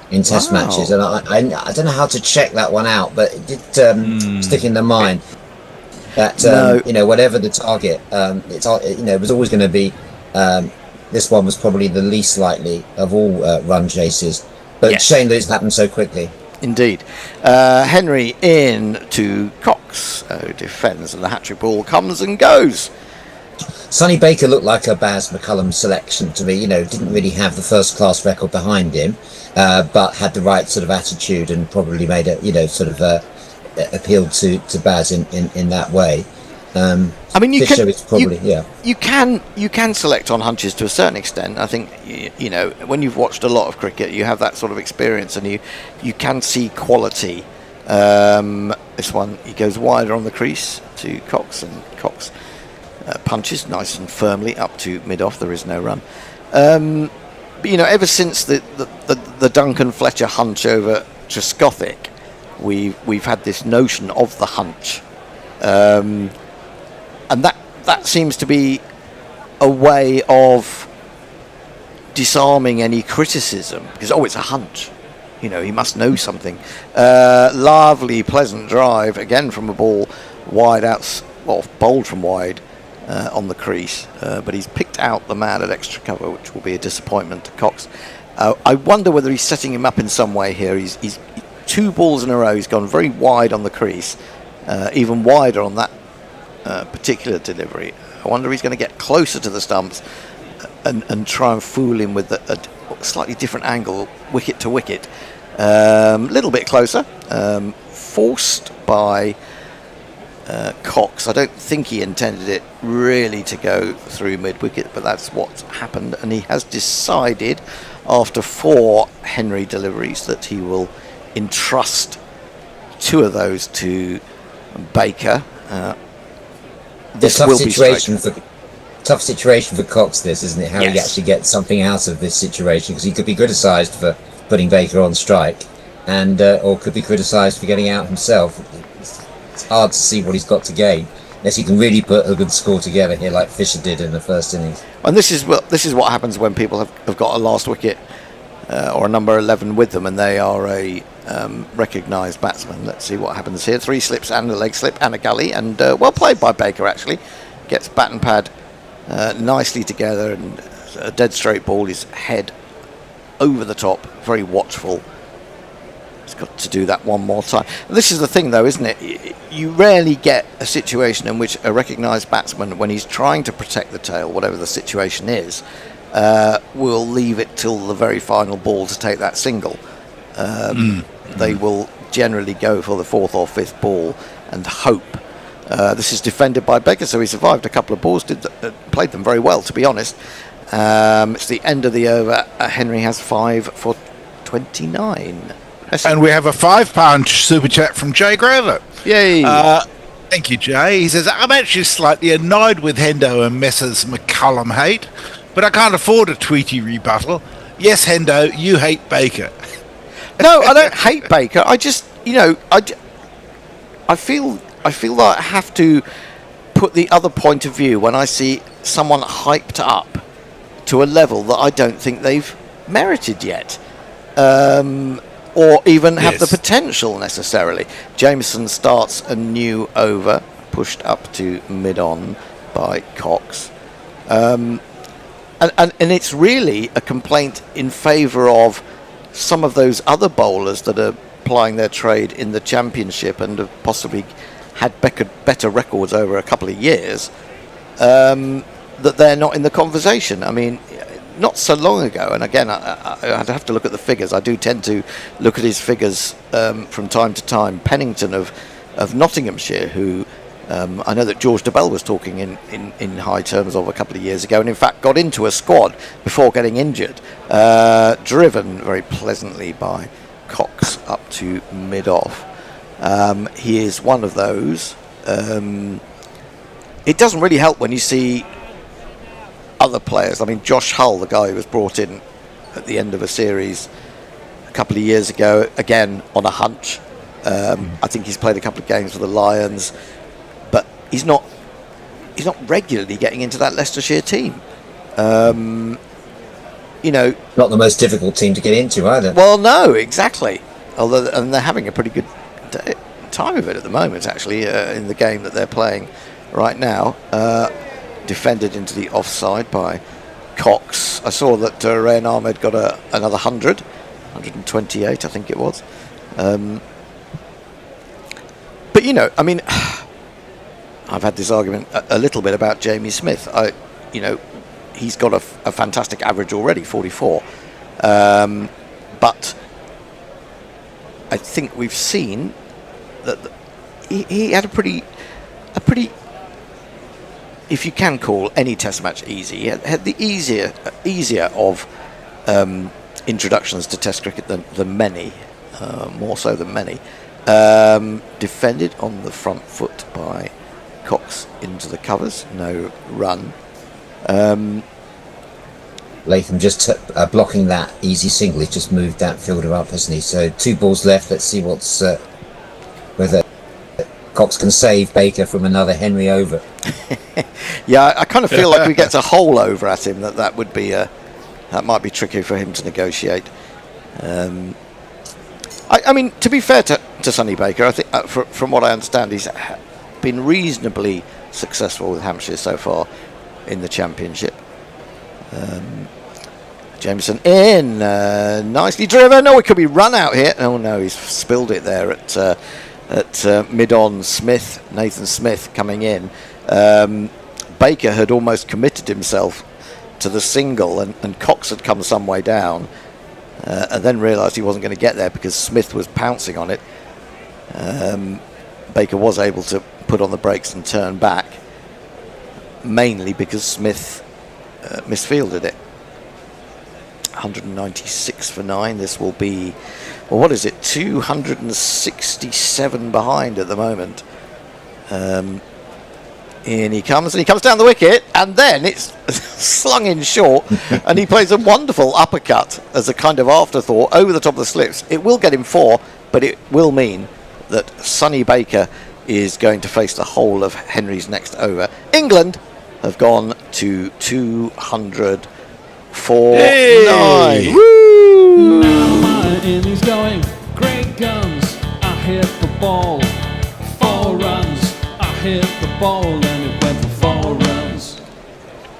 in Test matches, and I don't know how to check that one out, but it did stick in the mind that whatever the target, it was always going to be. This one was probably the least likely of all run chases. But yes. Shame that it's happened so quickly. Indeed. Henry in to Cox, who defends, and the hat-trick ball comes and goes. Sonny Baker looked like a Baz McCullum selection to me. Didn't really have the first-class record behind him, but had the right sort of attitude and probably made appealed to Baz in that way. I mean, you can select on hunches to a certain extent. I think when you've watched a lot of cricket, you have that sort of experience, and you can see quality. This one, he goes wider on the crease to Cox, and Cox punches nice and firmly up to mid-off. There is no run. But ever since the Duncan Fletcher hunch over Trescothic, we've had this notion of the hunch. And that seems to be a way of disarming any criticism, because it's a hunch. He must know something. Lovely, pleasant drive again from a ball wide out, bowled from wide on the crease, but he's picked out the man at extra cover, which will be a disappointment to Cox. I wonder whether he's setting him up in some way here. He's 2 balls in a row. He's gone very wide on the crease, even wider on that particular delivery. I wonder if he's going to get closer to the stumps and try and fool him with a slightly different angle, wicket to wicket. Little bit closer, forced by Cox. I don't think he intended it really to go through mid-wicket, but that's what's happened, and he has decided after 4 Henry deliveries that he will entrust 2 of those to Baker. This will be tough situation for Cox, this, isn't it? How he actually gets something out of this situation, because he could be criticised for putting Baker on strike, and or could be criticised for getting out himself. It's hard to see what he's got to gain, unless he can really put a good score together here, like Fisher did in the first innings. And this is what happens when people have got a last wicket or a number 11 with them, and they are a recognised batsman. Let's see what happens here. 3 slips and a leg slip and a gully, and well played by Baker, actually. Gets bat and pad nicely together, and a dead straight ball, his head over the top, very watchful. He's got to do that one more time. This is the thing, though, isn't it? You rarely get a situation in which a recognised batsman, when he's trying to protect the tail, whatever the situation is, will leave it till the very final ball to take that single. They will generally go for the 4th or 5th ball and hope. This is defended by Baker, so he survived a couple of balls, played them very well, to be honest. It's the end of the over. Henry has 5 for 29. And we have a £5 super chat from Jay Grover. Yay! Thank you, Jay. He says, I'm actually slightly annoyed with Hendo and Messrs McCullum hate, but I can't afford a Tweety rebuttal. Yes, Hendo, you hate Baker. No, I don't hate Baker. I just, I feel like I have to put the other point of view when I see someone hyped up to a level that I don't think they've merited yet, or even have the potential necessarily. Jameson starts a new over, pushed up to mid-on by Cox. And it's really a complaint in favour of some of those other bowlers that are plying their trade in the Championship and have possibly had better records over a couple of years, that they're not in the conversation. I mean, not so long ago, and again, I'd have to look at the figures. I do tend to look at his figures from time to time. Pennington of Nottinghamshire, who I know that George DeBell was talking in high terms of a couple of years ago, and in fact got into a squad before getting injured, driven very pleasantly by Cox up to mid-off. He is one of those. It doesn't really help when you see other players. I mean, Josh Hull, the guy who was brought in at the end of a series a couple of years ago, again on a hunch. I think he's played a couple of games for the Lions, but he's not regularly getting into that Leicestershire team. Not the most difficult team to get into either. Well, no, exactly. And they're having a pretty good time of it at the moment, actually, in the game that they're playing right now. Defended into the offside by Cox. I saw that Rayan Ahmed got another 128, I think it was. But I mean, I've had this argument a little bit about Jamie Smith. He's got a fantastic average already, 44. But I think we've seen that he had a pretty, if you can call any Test match easy, he had the easier of introductions to Test cricket than many, more so than many. Defended on the front foot by Cox into the covers, no run. Latham just blocking that easy single. He's just moved that fielder up, hasn't he? So 2 balls left. Let's see whether Cox can save Baker from another Henry over. Yeah, I kind of feel like we get a whole over at him. That would be that might be tricky for him to negotiate. I mean, to be fair to Sonny Baker, I think from what I understand, he's been reasonably successful with Hampshire so far in the Championship. Jameson in, nicely driven. Oh, it could be run out here. Oh no, he's spilled it there at mid-on. Nathan Smith coming in. Baker had almost committed himself to the single, and Cox had come some way down, and then realised he wasn't going to get there because Smith was pouncing on it. Baker was able to put on the brakes and turn back, mainly because Smith misfielded it. 196 for 9. This will be, well, what is it? 267 behind at the moment. In he comes, and he comes down the wicket, and then it's slung in short, and he plays a wonderful uppercut as a kind of afterthought over the top of the slips. It will get him 4, but it will mean that Sonny Baker is going to face the whole of Henry's next over. England have gone to 200 for 9. Woo! Now my innings going, great guns, I hit the ball, 4 runs, I hit the ball and it went for 4 runs.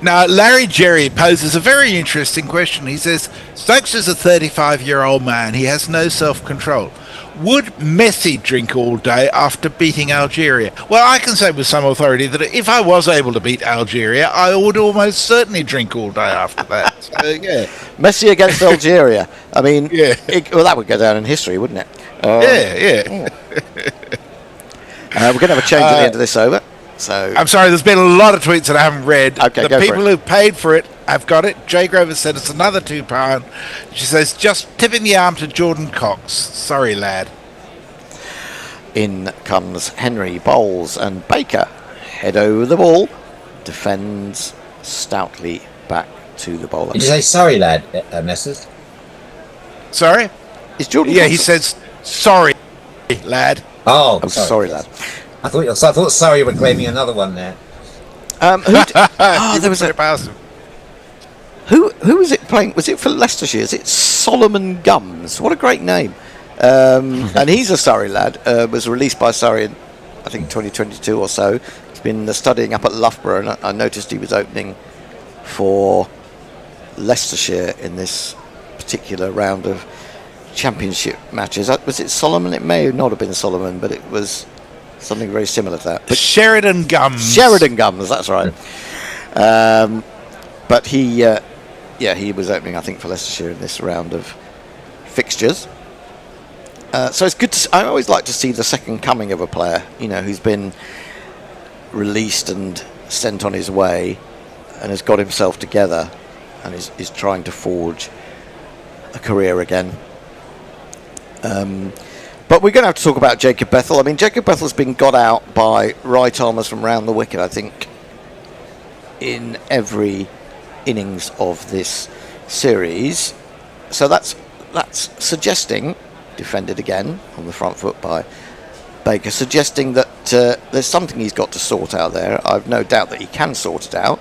Now, Larry Jerry poses a very interesting question. He says, Stokes is a 35-year-old man. He has no self-control. Would Messi drink all day after beating Algeria? Well, I can say with some authority that if I was able to beat Algeria, I would almost certainly drink all day after that. So, yeah. Messi against Algeria. I mean, well, that would go down in history, wouldn't it? Yeah. We're going to have a change at the end of this over. So I'm sorry, there's been a lot of tweets that I haven't read. Okay, the people who paid for it have got it. Jay Grover said it's another £2. She says, just tipping the arm to Jordan Cox. Sorry, lad. In comes Henry, bowls, and Baker head over the ball, defends stoutly back to the bowler. Did you say sorry, lad, Messrs? Sorry? Is Jordan Yeah, Cox? he says, sorry, lad. Oh, sorry, lad. I thought sorry you were claiming another one there. There was who was it playing? Was it for Leicestershire? Is it Solomon Gums? What a great name! And he's a Surrey lad. Was released by Surrey in, I think, 2022 or so. He's been studying up at Loughborough, and I noticed he was opening for Leicestershire in this particular round of championship matches. Was it Solomon? It may not have been Solomon, but it was something very similar to that. But Sheridan Gums. Sheridan Gums, that's right. But he was opening, I think, for Leicestershire in this round of fixtures. So it's good I always like to see the second coming of a player, who's been released and sent on his way and has got himself together and is trying to forge a career again. But we're going to have to talk about Jacob Bethel. I mean, Jacob Bethel's been got out by right armers from round the wicket, I think, in every innings of this series. So that's suggesting, defended again on the front foot by Baker, suggesting that there's something he's got to sort out there. I've no doubt that he can sort it out.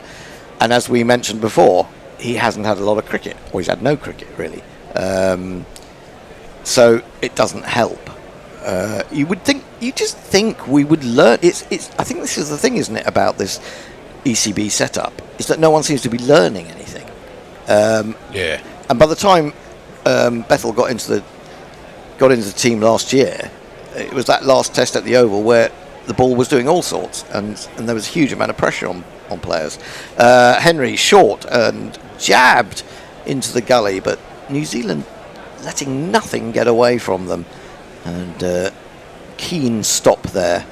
And as we mentioned before, he hasn't had a lot of cricket, or he's had no cricket really. So it doesn't help. You just think we would learn. I think this is the thing, isn't it, about this ECB setup, is that no one seems to be learning anything. Yeah. And by the time Bethel got into the team last year, it was that last test at the Oval where the ball was doing all sorts, and there was a huge amount of pressure on players. Henry short and jabbed into the gully, but New Zealand letting nothing get away from them, and keen stop there,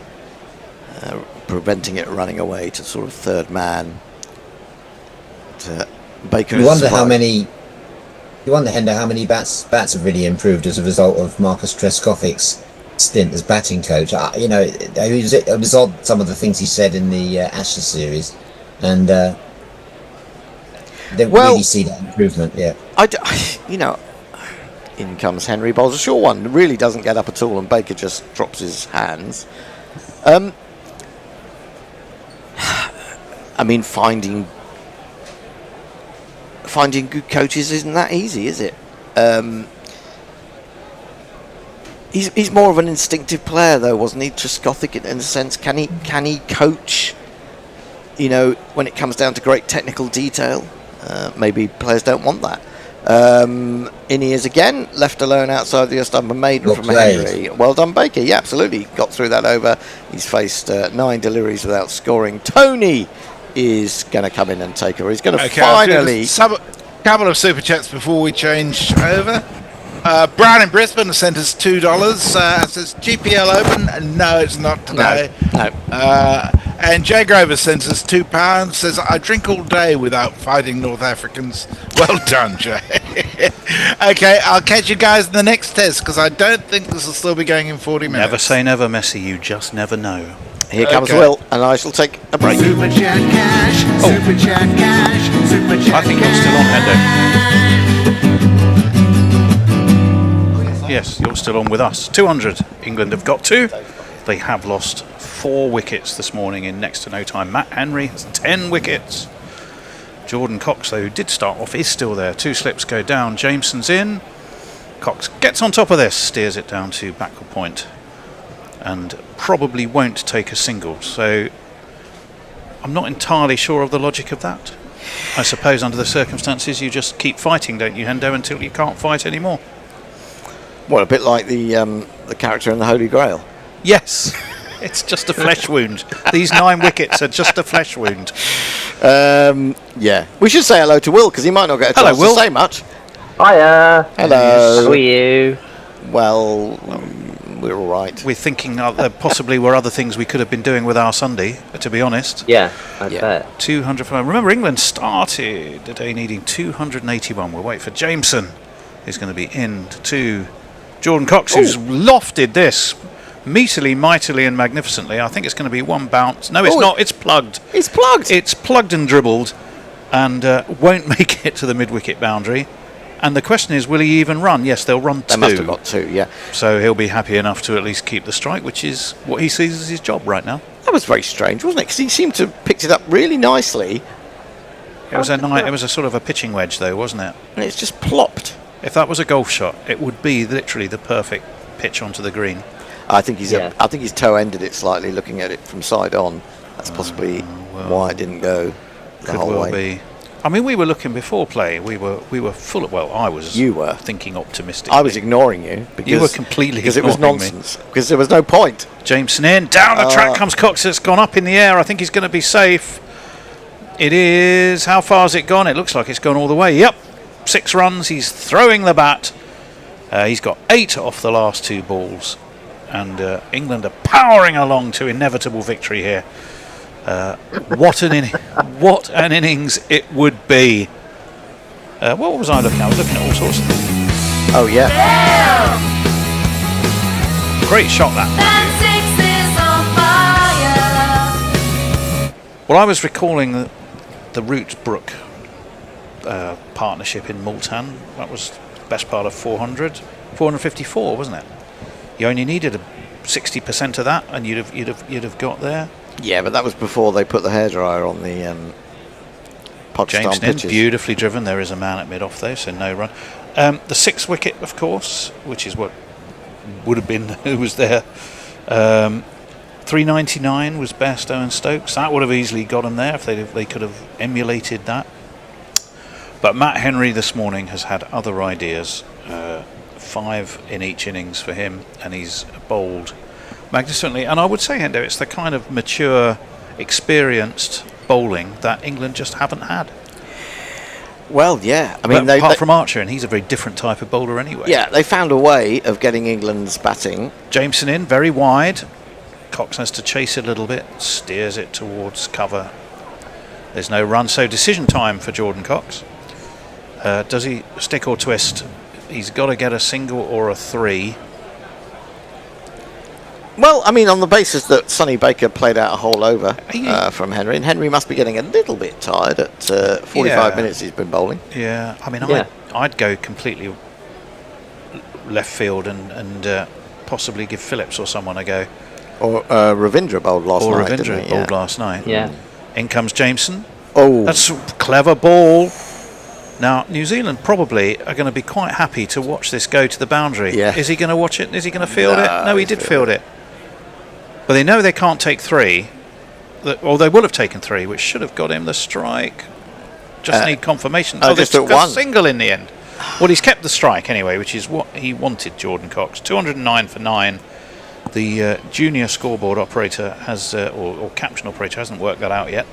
preventing it running away to sort of third man. Baker. You wonder, Hendo, how many bats have really improved as a result of Marcus Trescothick's stint as batting coach. It was odd, some of the things he said in the Ashes series, and didn't really see that improvement yet. In comes Henry, bowls a short one, really doesn't get up at all, and Baker just drops his hands. I mean, finding good coaches isn't that easy, is it? He's more of an instinctive player, though, wasn't he? Trescothick, in a sense, can he coach? When it comes down to great technical detail, maybe players don't want that. In he is again, left alone outside the stump, maiden from Henry. Well done, Baker. Yeah, absolutely, got through that over. He's faced 9 deliveries without scoring. Tony is going to come in and take her. He's going to finally. Couple of super chats before we change over. Brown in Brisbane sent us $2. Says GPL Open. No, it's not today. No. And Jay Grover sends us £2. Says I drink all day without fighting North Africans. Well done, Jay. Okay, I'll catch you guys in the next test, because I don't think this will still be going in 40 minutes. Never say never, Messi. You just never know. Here comes Will, and I shall take a break. Super chat cash, super chat cash, super chat. I think you're still on, Hendo. Yes, you're still on with us. 200. England have got to. They have lost 4 wickets this morning in next to no time. Matt Henry has 10 wickets. Jordan Cox, though, who did start off, is still there. 2 slips go down. Jameson's in. Cox gets on top of this, steers it down to backward point, and probably won't take a single. So I'm not entirely sure of the logic of that. I suppose under the circumstances you just keep fighting, don't you, Hendo, until you can't fight anymore. Well, a bit like the character in the Holy Grail. Yes, it's just a flesh wound. These 9 wickets are just a flesh wound. Yeah, we should say hello to Will, because he might not get a chance to say much. Hiya. Hello. How are you? Well, we're all right. We're thinking there possibly were other things we could have been doing with our Sunday, to be honest. Yeah, I bet. 200. Remember, England started the day needing 281. We'll wait for Jameson, who's going to be in to Jordan Cox, who's lofted this meatilly, mightily and magnificently. I think it's going to be one bounce. No, it's not. It's plugged. It's plugged. It's plugged and dribbled, and won't make it to the mid-wicket boundary. And the question is, will he even run? Yes, they'll run 2. They must have got 2, yeah. So he'll be happy enough to at least keep the strike, which is what he sees as his job right now. That was very strange, wasn't it? Because he seemed to have picked it up really nicely, It was a sort of a pitching wedge, though, wasn't it? and it's just plopped. If that was a golf shot, it would be literally the perfect pitch onto the green. I think Yeah. I think his toe ended it slightly, looking at it from side on. That's possibly why it didn't go the Could whole well way. be. I mean, we were looking before play. We were full of. Well, I was. You were. thinking optimistic. I was ignoring you because You were completely because it was ignoring me. nonsense. Because there was no point. Jameson in, down the track comes Cox. It's gone up in the air. I think he's going to be safe. It is. How far has it gone? It looks like it's gone all the way. Yep, 6 runs. He's throwing the bat. He's got 8 off the last 2 balls, and England are powering along to inevitable victory here. What an innings it would be. What was I looking at? I was looking at all sorts of things. Oh yeah. Great shot that. Well, I was recalling the Root Brook partnership in Multan. That was the best part of 454, wasn't it? You only needed 60% of that, and you'd have got there. Yeah, but that was before they put the hairdryer on the Pakistan James Nin, pitches. beautifully driven. There is a man at mid-off though, so no run. The 6th wicket, of course, which is what would have been who was there. 399 was Bairstow and Stokes. That would have easily got him there if they could have emulated that. But Matt Henry this morning has had other ideas. 5 in each innings for him, and he's bowled magnificently. And I would say, Hendo, it's the kind of mature, experienced bowling that England just haven't had. Well, yeah. I mean, apart from Archer, and he's a very different type of bowler anyway. yeah, they found a way of getting England's batting. Jameson in, very wide. Cox has to chase it a little bit, steers it towards cover. There's no run, so decision time for Jordan Cox. Does he stick or twist? He's got to get a single or a 3. Well, I mean, on the basis that Sonny Baker played out a whole over Yeah. from Henry, and Henry must be getting a little bit tired at 45 Yeah. minutes he's been bowling. Yeah, I mean, Yeah. I'd go completely left field and possibly give Phillips or someone a go. Or Ravindra bowled last Or night, Ravindra didn't he? bowled Yeah. last night. Yeah. In comes Jameson. Oh, That's a clever ball. Now, New Zealand probably are going to be quite happy to watch this go to the boundary. Yeah. Is he going to watch it? Is he going to field it? No, he he did fielded field it. But they know they can't take 3. Or they will have taken 3, which should have got him the strike. Just need confirmation. just they took at a 1. single in the end. Well, he's kept the strike anyway, which is what he wanted, Jordan Cox. 209 for 9. The junior scoreboard operator has, or caption operator hasn't worked that out yet.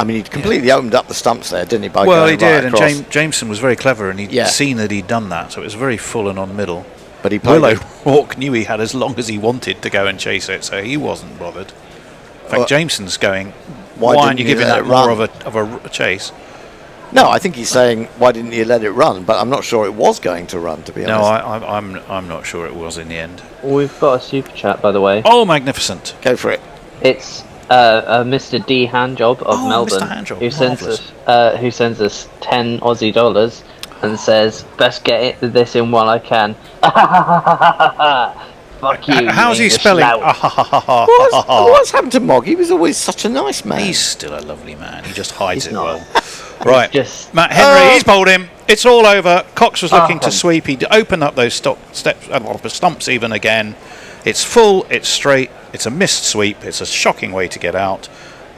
I mean, he completely opened up the stumps there, didn't he? By Well, going he did, right and across. Jameson was very clever, and he'd Yeah. seen that he'd done that, so it was very full and on middle. But he played Willow it. Hawke knew he had as long as he wanted to go and chase it, so he wasn't bothered. In fact, Well, Jameson's going, why why aren't you didn't you giving let that it more run?" of a chase? No, I think he's saying, why didn't you let it run? But I'm not sure it was going to run, to be No, honest. I'm not sure it was in the end. We've got a super chat, by the way. Oh, magnificent! Go for it. It's Mr. D Handjob of Oh, Melbourne, Mr. Handjob, who sends us 10 Aussie dollars and says, "Best get this in while I can." Fuck you. How's he English spelling? lout. What's happened to Mogg? He was always such a nice man. He's still a lovely man. He just hides He's it not. well. Right, Just Matt Henry, he's bowled him. It's all over. Cox was looking to Oh. sweep. He'd opened up those stumps even again. It's full, it's straight, it's a missed sweep. It's a shocking way to get out.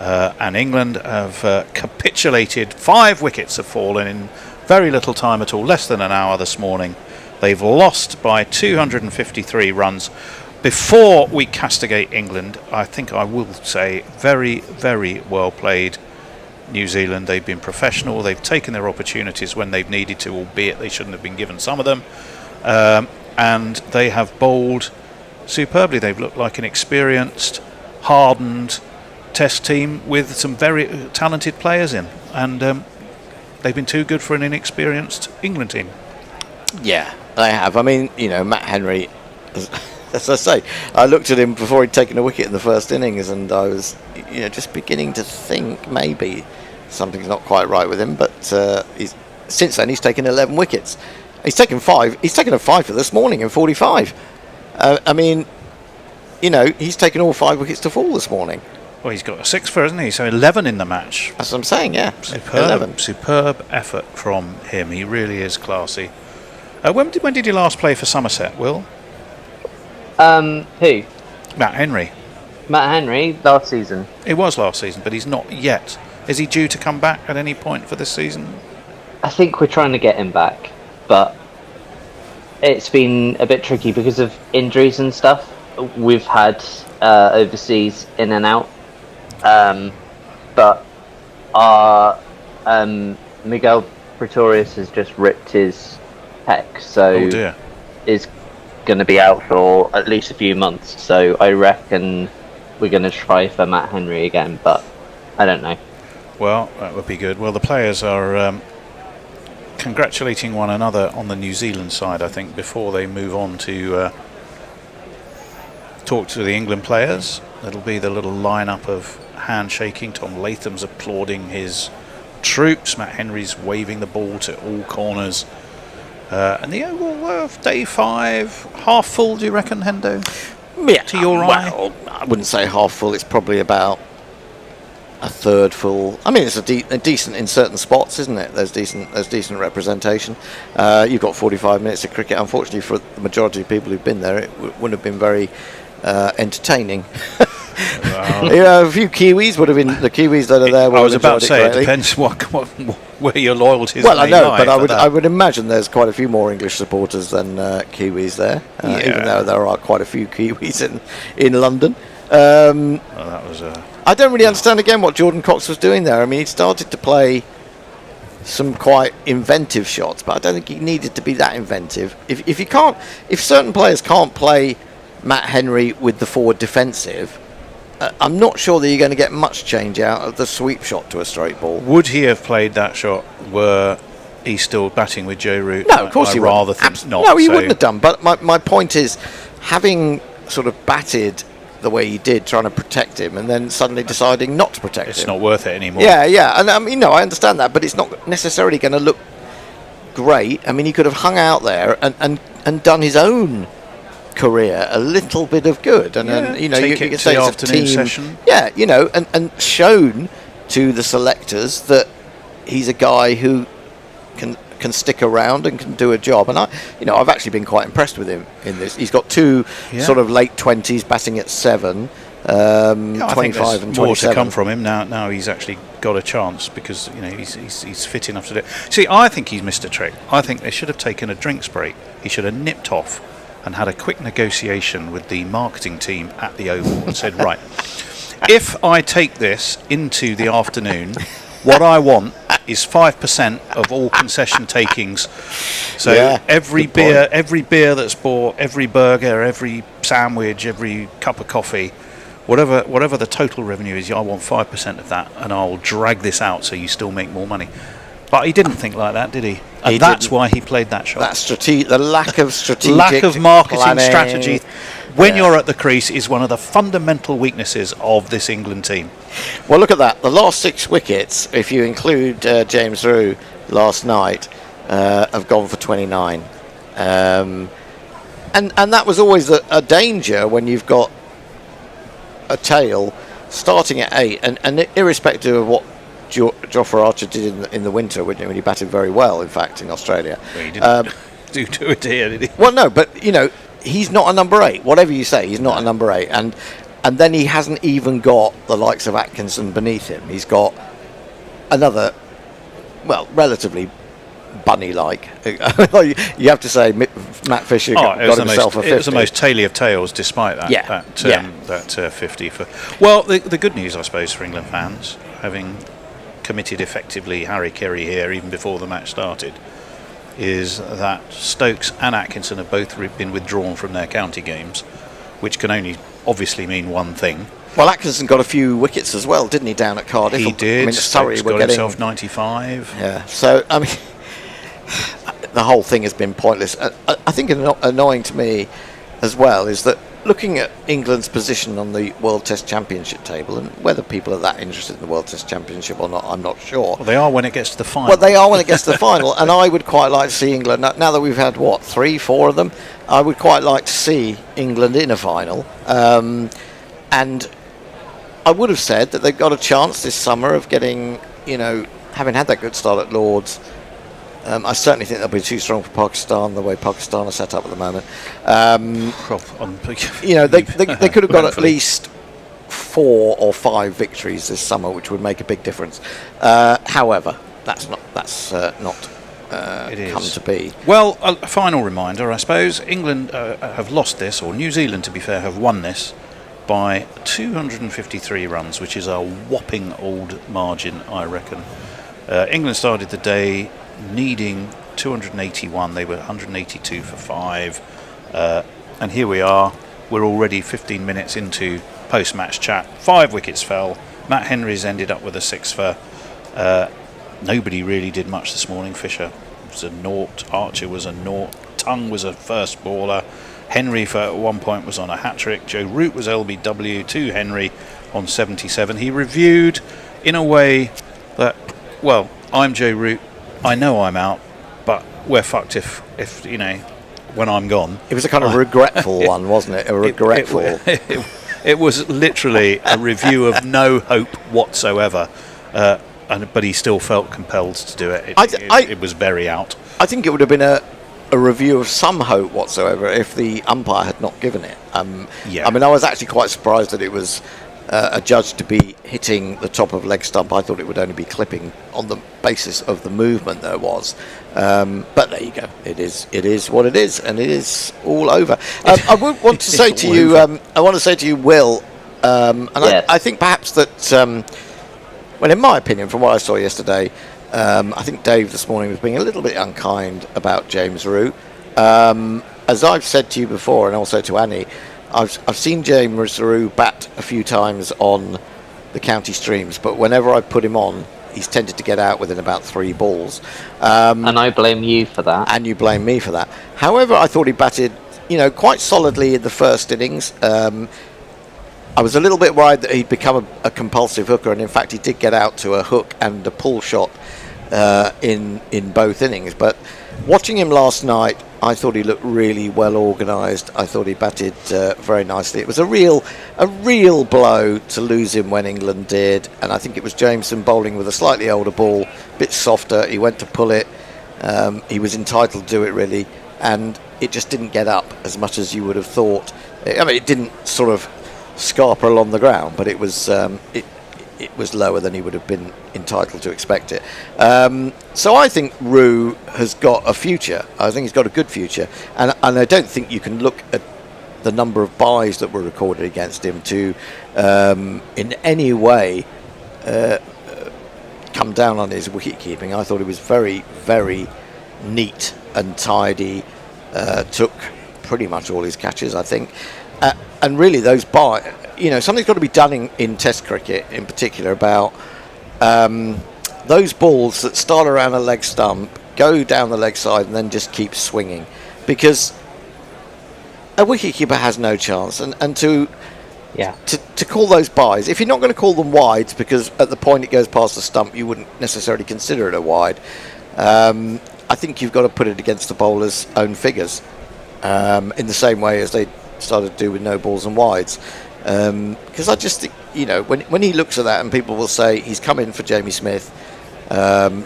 And England have capitulated. 5 wickets have fallen in very little time at all, less than an hour this morning. They've lost by 253 runs. Before we castigate England, I think I will say very, very well played, New Zealand. They've been professional. They've taken their opportunities when they've needed to, albeit they shouldn't have been given some of them. And they have bowled superbly. They've looked like an experienced, hardened Test team with some very talented players in. And they've been too good for an inexperienced England team. Yeah, they have. I mean, Matt Henry, as I say, I looked at him before he'd taken a wicket in the first innings, and I was, just beginning to think maybe something's not quite right with him. But since then, he's taken 11 wickets. He's taken 5. He's taken a 5 for this morning in 45. I mean, he's taken all 5 wickets to fall this morning. Well, he's got a 6 for, hasn't he? So 11 in the match. That's what I'm saying, yeah. Superb, 11. superb effort from him. He really is classy. When did he last play for Somerset, Will? Who? Matt Henry. Matt Henry, last season. It was last season, but he's not yet. Is he due to come back at any point for this season? I think we're trying to get him back, but it's been a bit tricky because of injuries and stuff. We've had overseas in and out, but our Miguel Pretorius has just ripped his pec, so Oh dear. is going to be out for at least a few months. So I reckon we're going to try for Matt Henry again, but I don't know. Well, that would be good. Well, the players are congratulating one another on the New Zealand side, I think, before they move on to talk to the England players. It'll be the little lineup of handshaking. Tom Latham's applauding his troops. Matt Henry's waving the ball to all corners. And the Oval, day 5, half full, do you reckon, Hendo? Yeah, To your eye? well, I wouldn't say half full. It's probably about a third full. I mean, it's a decent in certain spots, isn't it? There's decent representation. You've got 45 minutes of cricket. Unfortunately, for the majority of people who've been there, it wouldn't have been very entertaining. A few Kiwis would have been. The Kiwis that are there. I was about to say, it greatly. depends where your loyalties Well, I may know, lie but for that. I would imagine there's quite a few more English supporters than Kiwis there. Even though there are quite a few Kiwis in London. That was I don't really understand again what Jordan Cox was doing there. I mean, he started to play some quite inventive shots, but I don't think he needed to be that inventive. If certain players can't play Matt Henry with the forward defensive, I'm not sure that you're going to get much change out of the sweep shot to a straight ball. Would he have played that shot were he still batting with Joe Root? No, of course he rather wouldn't. think not. No, he so- wouldn't have done. But my point is, having sort of batted the way he did, trying to protect him, and then suddenly deciding not to protect It's him. not worth it anymore. Yeah, and I mean, I understand that, but it's not necessarily going to look great. I mean, he could have hung out there and done his own career a little bit of good, and then take you it could to say the it's a afternoon team session. Yeah, and shown to the selectors that he's a guy who can stick around and can do a job. And I've actually been quite impressed with him in this. He's got 2 sort of late 20s batting at 7, I think 25 there's and 27. more to come from him now. He's actually got a chance because he's fit enough to do it. See, I think he's missed a trick. I think they should have taken a drinks break. He should have nipped off and had a quick negotiation with the marketing team at the Oval and said, right, if I take this into the afternoon, what I want is 5% of all concession takings. So every beer that's bought, every burger, every sandwich, every cup of coffee, whatever the total revenue is, I want 5% of that, and I'll drag this out so you still make more money. But he didn't think like that, did he? And that's why he played that shot. The lack of strategic lack of marketing planning. strategy when you're at the crease is one of the fundamental weaknesses of this England team. Well, look at that. The last 6 wickets, if you include James Roux last night, have gone for 29. And that was always a danger when you've got a tail starting at 8. And irrespective of what Jofra Archer did in the winter, when he batted very well, in fact, in Australia. Well, he didn't do it here, did he? Well, no, but, he's not a number 8. Whatever you say, he's not a number 8. And then he hasn't even got the likes of Atkinson beneath him. He's got another, relatively bunny-like. You have to say Matt Fisher got himself a 50. It was the most taily of tails, despite that 50. Well, the good news, I suppose, for England fans, having committed effectively Harry Carey here even before the match started, is that Stokes and Atkinson have both been withdrawn from their county games, which can only obviously mean one thing. Well, Atkinson got a few wickets as well, didn't he, down at Cardiff? He did. I mean, Stokes got himself 95. Yeah, so, I mean, the whole thing has been pointless. I think annoying to me as well is that looking at England's position on the World Test Championship table, and whether people are that interested in the World Test Championship or not, I'm not sure. Well, they are when it gets to the final. Well, they are when it gets to the final, and I would quite like to see England, now that we've had, 3, 4 of them, I would quite like to see England in a final. And I would have said that they've got a chance this summer of getting, having had that good start at Lord's. I certainly think they'll be too strong for Pakistan, the way Pakistan are set up at the moment. They could have got at least 4 or 5 victories this summer, which would make a big difference. However, that's not come to be. Well, a final reminder, I suppose. England have lost this, or New Zealand, to be fair, have won this by 253 runs, which is a whopping old margin, I reckon. England started the day needing 281. They were 182 for 5. And here we are. We're already 15 minutes into post-match chat. 5 wickets fell. Matt Henry's ended up with a 6 for. Nobody really did much this morning. Fisher was a 0. Archer was a 0. Tongue was a first baller. Henry at one point was on a hat-trick. Joe Root was LBW to Henry on 77. He reviewed in a way that, well, I'm Joe Root. I know I'm out, but we're fucked if when I'm gone. It was a kind of regretful one, wasn't it? A regretful. It was literally a review of no hope whatsoever, but he still felt compelled to do it. It was very out. I think it would have been a review of some hope whatsoever if the umpire had not given it. I mean, I was actually quite surprised that it was adjudged to be hitting the top of leg stump. I thought it would only be clipping on the basis of the movement there was. But there you go. It is what it is, and it is all over. I would want to say to you, Will, I think perhaps that, well, in my opinion, from what I saw yesterday, I think Dave this morning was being a little bit unkind about James Root. As I've said to you before, and also to Annie, I've seen James Root bat a few times on the county streams, but whenever I put him on, he's tended to get out within about 3 balls. And I blame you for that. And you blame me for that. However, I thought he batted, quite solidly in the first innings. I was a little bit worried that he'd become a compulsive hooker, and in fact he did get out to a hook and a pull shot in both innings. But watching him last night, I thought he looked really well organised. I thought he batted very nicely. It was a real blow to lose him when England did, and I think it was Jameson bowling with a slightly older ball, a bit softer. He went to pull it. He was entitled to do it, really, and it just didn't get up as much as you would have thought. I mean, it didn't sort of scarper along the ground, but it was lower than he would have been entitled to expect it. So I think Roo has got a future. I think he's got a good future, and I don't think you can look at the number of byes that were recorded against him to in any way come down on his wicket keeping. I thought he was very, very neat and tidy. Took pretty much all his catches, I think. And really, those byes, something's got to be done in Test cricket, in particular, about those balls that start around a leg stump, go down the leg side, and then just keep swinging, because a wicketkeeper has no chance. And to call those byes, if you're not going to call them wides, because at the point it goes past the stump, you wouldn't necessarily consider it a wide. I think you've got to put it against the bowler's own figures, in the same way as they started to do with no balls and wides, because I just think, when he looks at that, and people will say he's come in for Jamie Smith,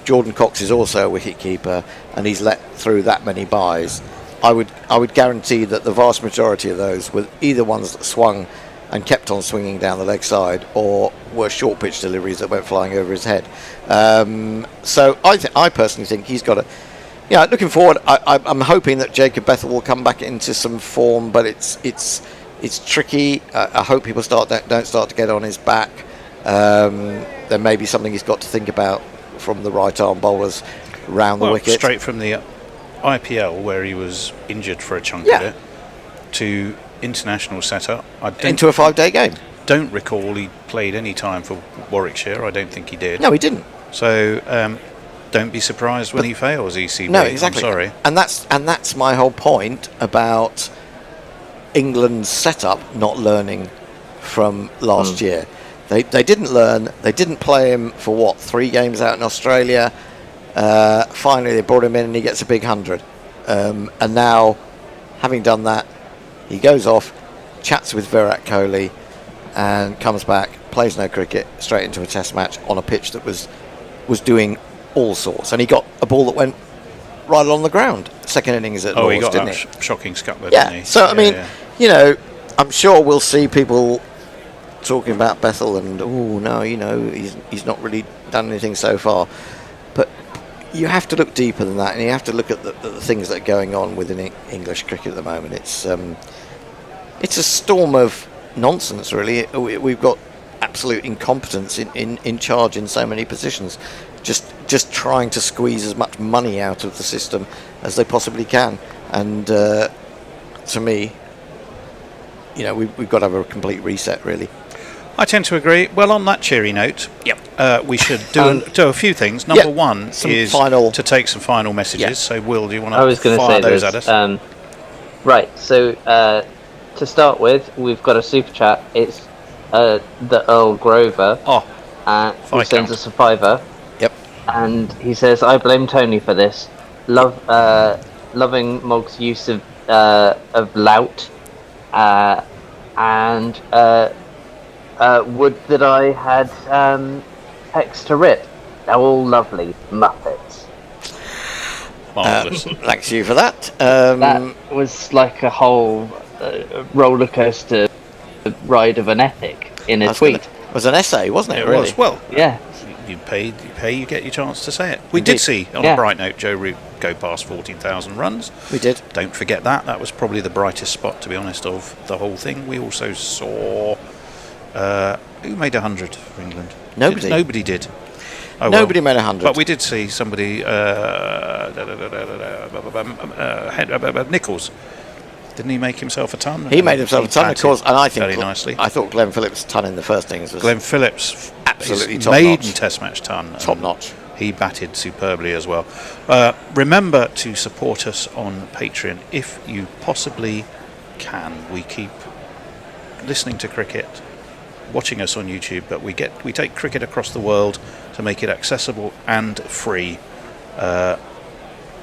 Jordan Cox is also a wicket keeper, and he's let through that many byes, I would guarantee that the vast majority of those were either ones that swung and kept on swinging down the leg side, or were short pitch deliveries that went flying over his head. So I personally think he's got a. Yeah, looking forward, I'm hoping that Jacob Bethel will come back into some form, but it's tricky. I hope people don't start to get on his back. There may be something he's got to think about from the right arm bowlers round the wicket. Straight from the IPL, where he was injured for a chunk of it, to international setup. Into a 5-day game. Don't recall he played any time for Warwickshire. I don't think he did. No, he didn't. So. Don't be surprised when he fails, ECB. No, exactly. I'm sorry. And that's my whole point about England's setup not learning from last year. They didn't learn. They didn't play him for 3 games out in Australia. Finally, they brought him in and he gets a big 100. And now, having done that, he goes off, chats with Virat Kohli, and comes back, plays no cricket, straight into a test match on a pitch that was doing all sorts. And he got a ball that went right along the ground. Second innings at Lord's, he got didn't that he? shocking scupper, Yeah. didn't he? So, I mean, you know, I'm sure we'll see people talking about Bethel and, oh, no, you know, he's not really done anything so far. But you have to look deeper than that, and you have to look at the things that are going on within English cricket at the moment. It's a storm of nonsense, really. We've got absolute incompetence in charge in so many positions, just trying to squeeze as much money out of the system as they possibly can. And to me, you know, we've got to have a complete reset, really. I tend to agree. Well, on that cheery note, we should do a few things. Number one is to take some final messages. Yeah. So, Will, do you want I was to going to fire say those this. at us? Right, so to start with, we've got a super chat. It's the Earl Grover. Who sends us a £5. Yep. And he says, I blame Tony for this. Loving Mog's use of lout. And would that I had pecs to rip. They're all lovely Muppets. Thanks to you for that. That was like a whole roller coaster ride of an epic in a tweet. It was an essay, wasn't it? It really? was. Well, yeah. You pay, you get your chance to say it. We Indeed. did see, on a bright note, Joe Root go past 14,000 runs. We did. Don't forget that. That was probably the brightest spot, to be honest, of the whole thing. We also saw... who made 100 for England? Nobody. Nobody did. Oh, Nobody made 100. But we did see somebody... Nichols. Didn't he make himself a ton? He made himself a ton, of course, and I think very nicely. I thought Glenn Phillips' ton in the first innings was Glenn Phillips, absolutely his top maiden notch. Test match ton. Top notch. He batted superbly as well. Remember to support us on Patreon if you possibly can. We keep listening to cricket, watching us on YouTube, but we take cricket across the world to make it accessible and free.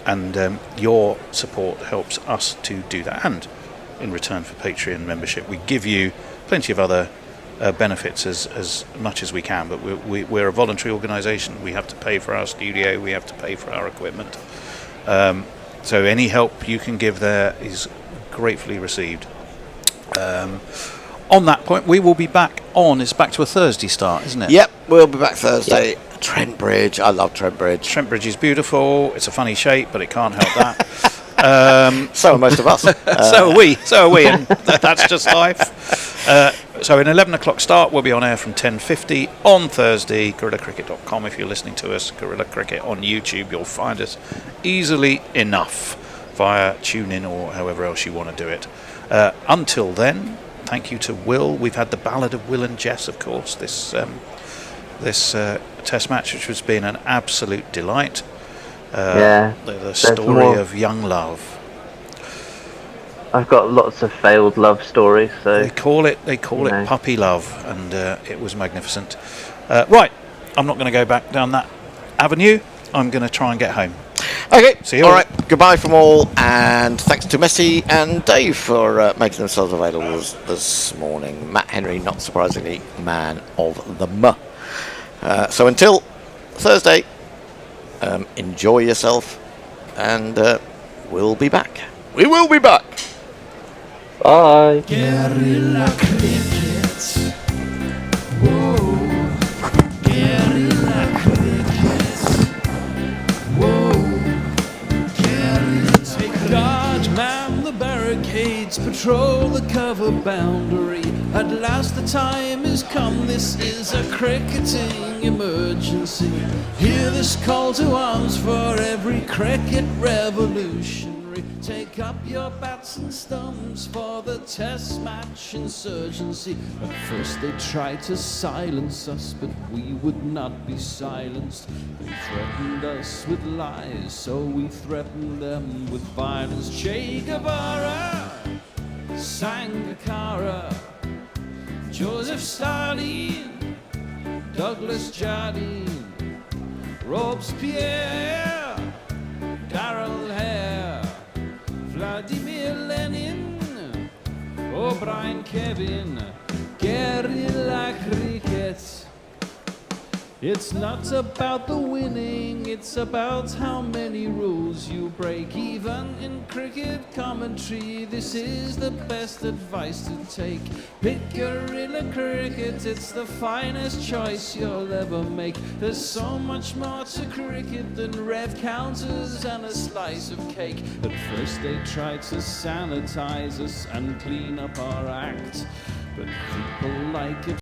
And your support helps us to do that. And in return for Patreon membership, we give you plenty of other benefits as much as we can. But we're a voluntary organisation. We have to pay for our studio. We have to pay for our equipment. So any help you can give there is gratefully received. On that point, we will be back on. It's back to a Thursday start, isn't it? Yep, we'll be back Thursday. Yep. Trent Bridge. I love Trent Bridge. Trent Bridge is beautiful. It's a funny shape, but it can't help that. So are most of us. So are we, and that's just life. So an 11 o'clock start, we'll be on air from 10:50 on Thursday. GuerrillaCricket.com. If you're listening to us, Guerrilla Cricket on YouTube, you'll find us easily enough via TuneIn or however else you want to do it. Until then, thank you to Will. We've had the Ballad of Will and Jess, of course, this Test match, which has been an absolute delight. The story of young love. I've got lots of failed love stories. So They call it puppy love, and it was magnificent. Right, I'm not going to go back down that avenue. I'm going to try and get home. Okay, see you all right. Goodbye from all, and thanks to Messi and Dave for making themselves available this morning. Matt Henry, not surprisingly, man of the M. So until Thursday, enjoy yourself, and we'll be back. We will be back. bye. Guerrilla Cricket. Whoa. Guerrilla Cricket. Whoa. Guerrilla. Take guard, man the barricades, patrol the cover boundary. At last the time has come, this is a cricketing emergency. Hear this call to arms for every cricket revolutionary. Take up your bats and stumps for the test match insurgency. At first they tried to silence us, but we would not be silenced. They threatened us with lies, so we threatened them with violence. Che Guevara Sangakkara, Joseph Stalin, Douglas Jardine, Robespierre, Darrell Hare, Vladimir Lenin, O'Brien Kevin, Guerrilla Cricket. It's not about the winning, it's about how many rules you break. Even in cricket commentary, this is the best advice to take. Pick Guerrilla Cricket, it's the finest choice you'll ever make. There's so much more to cricket than rev counters and a slice of cake. At first they tried to sanitize us and clean up our act, but people like it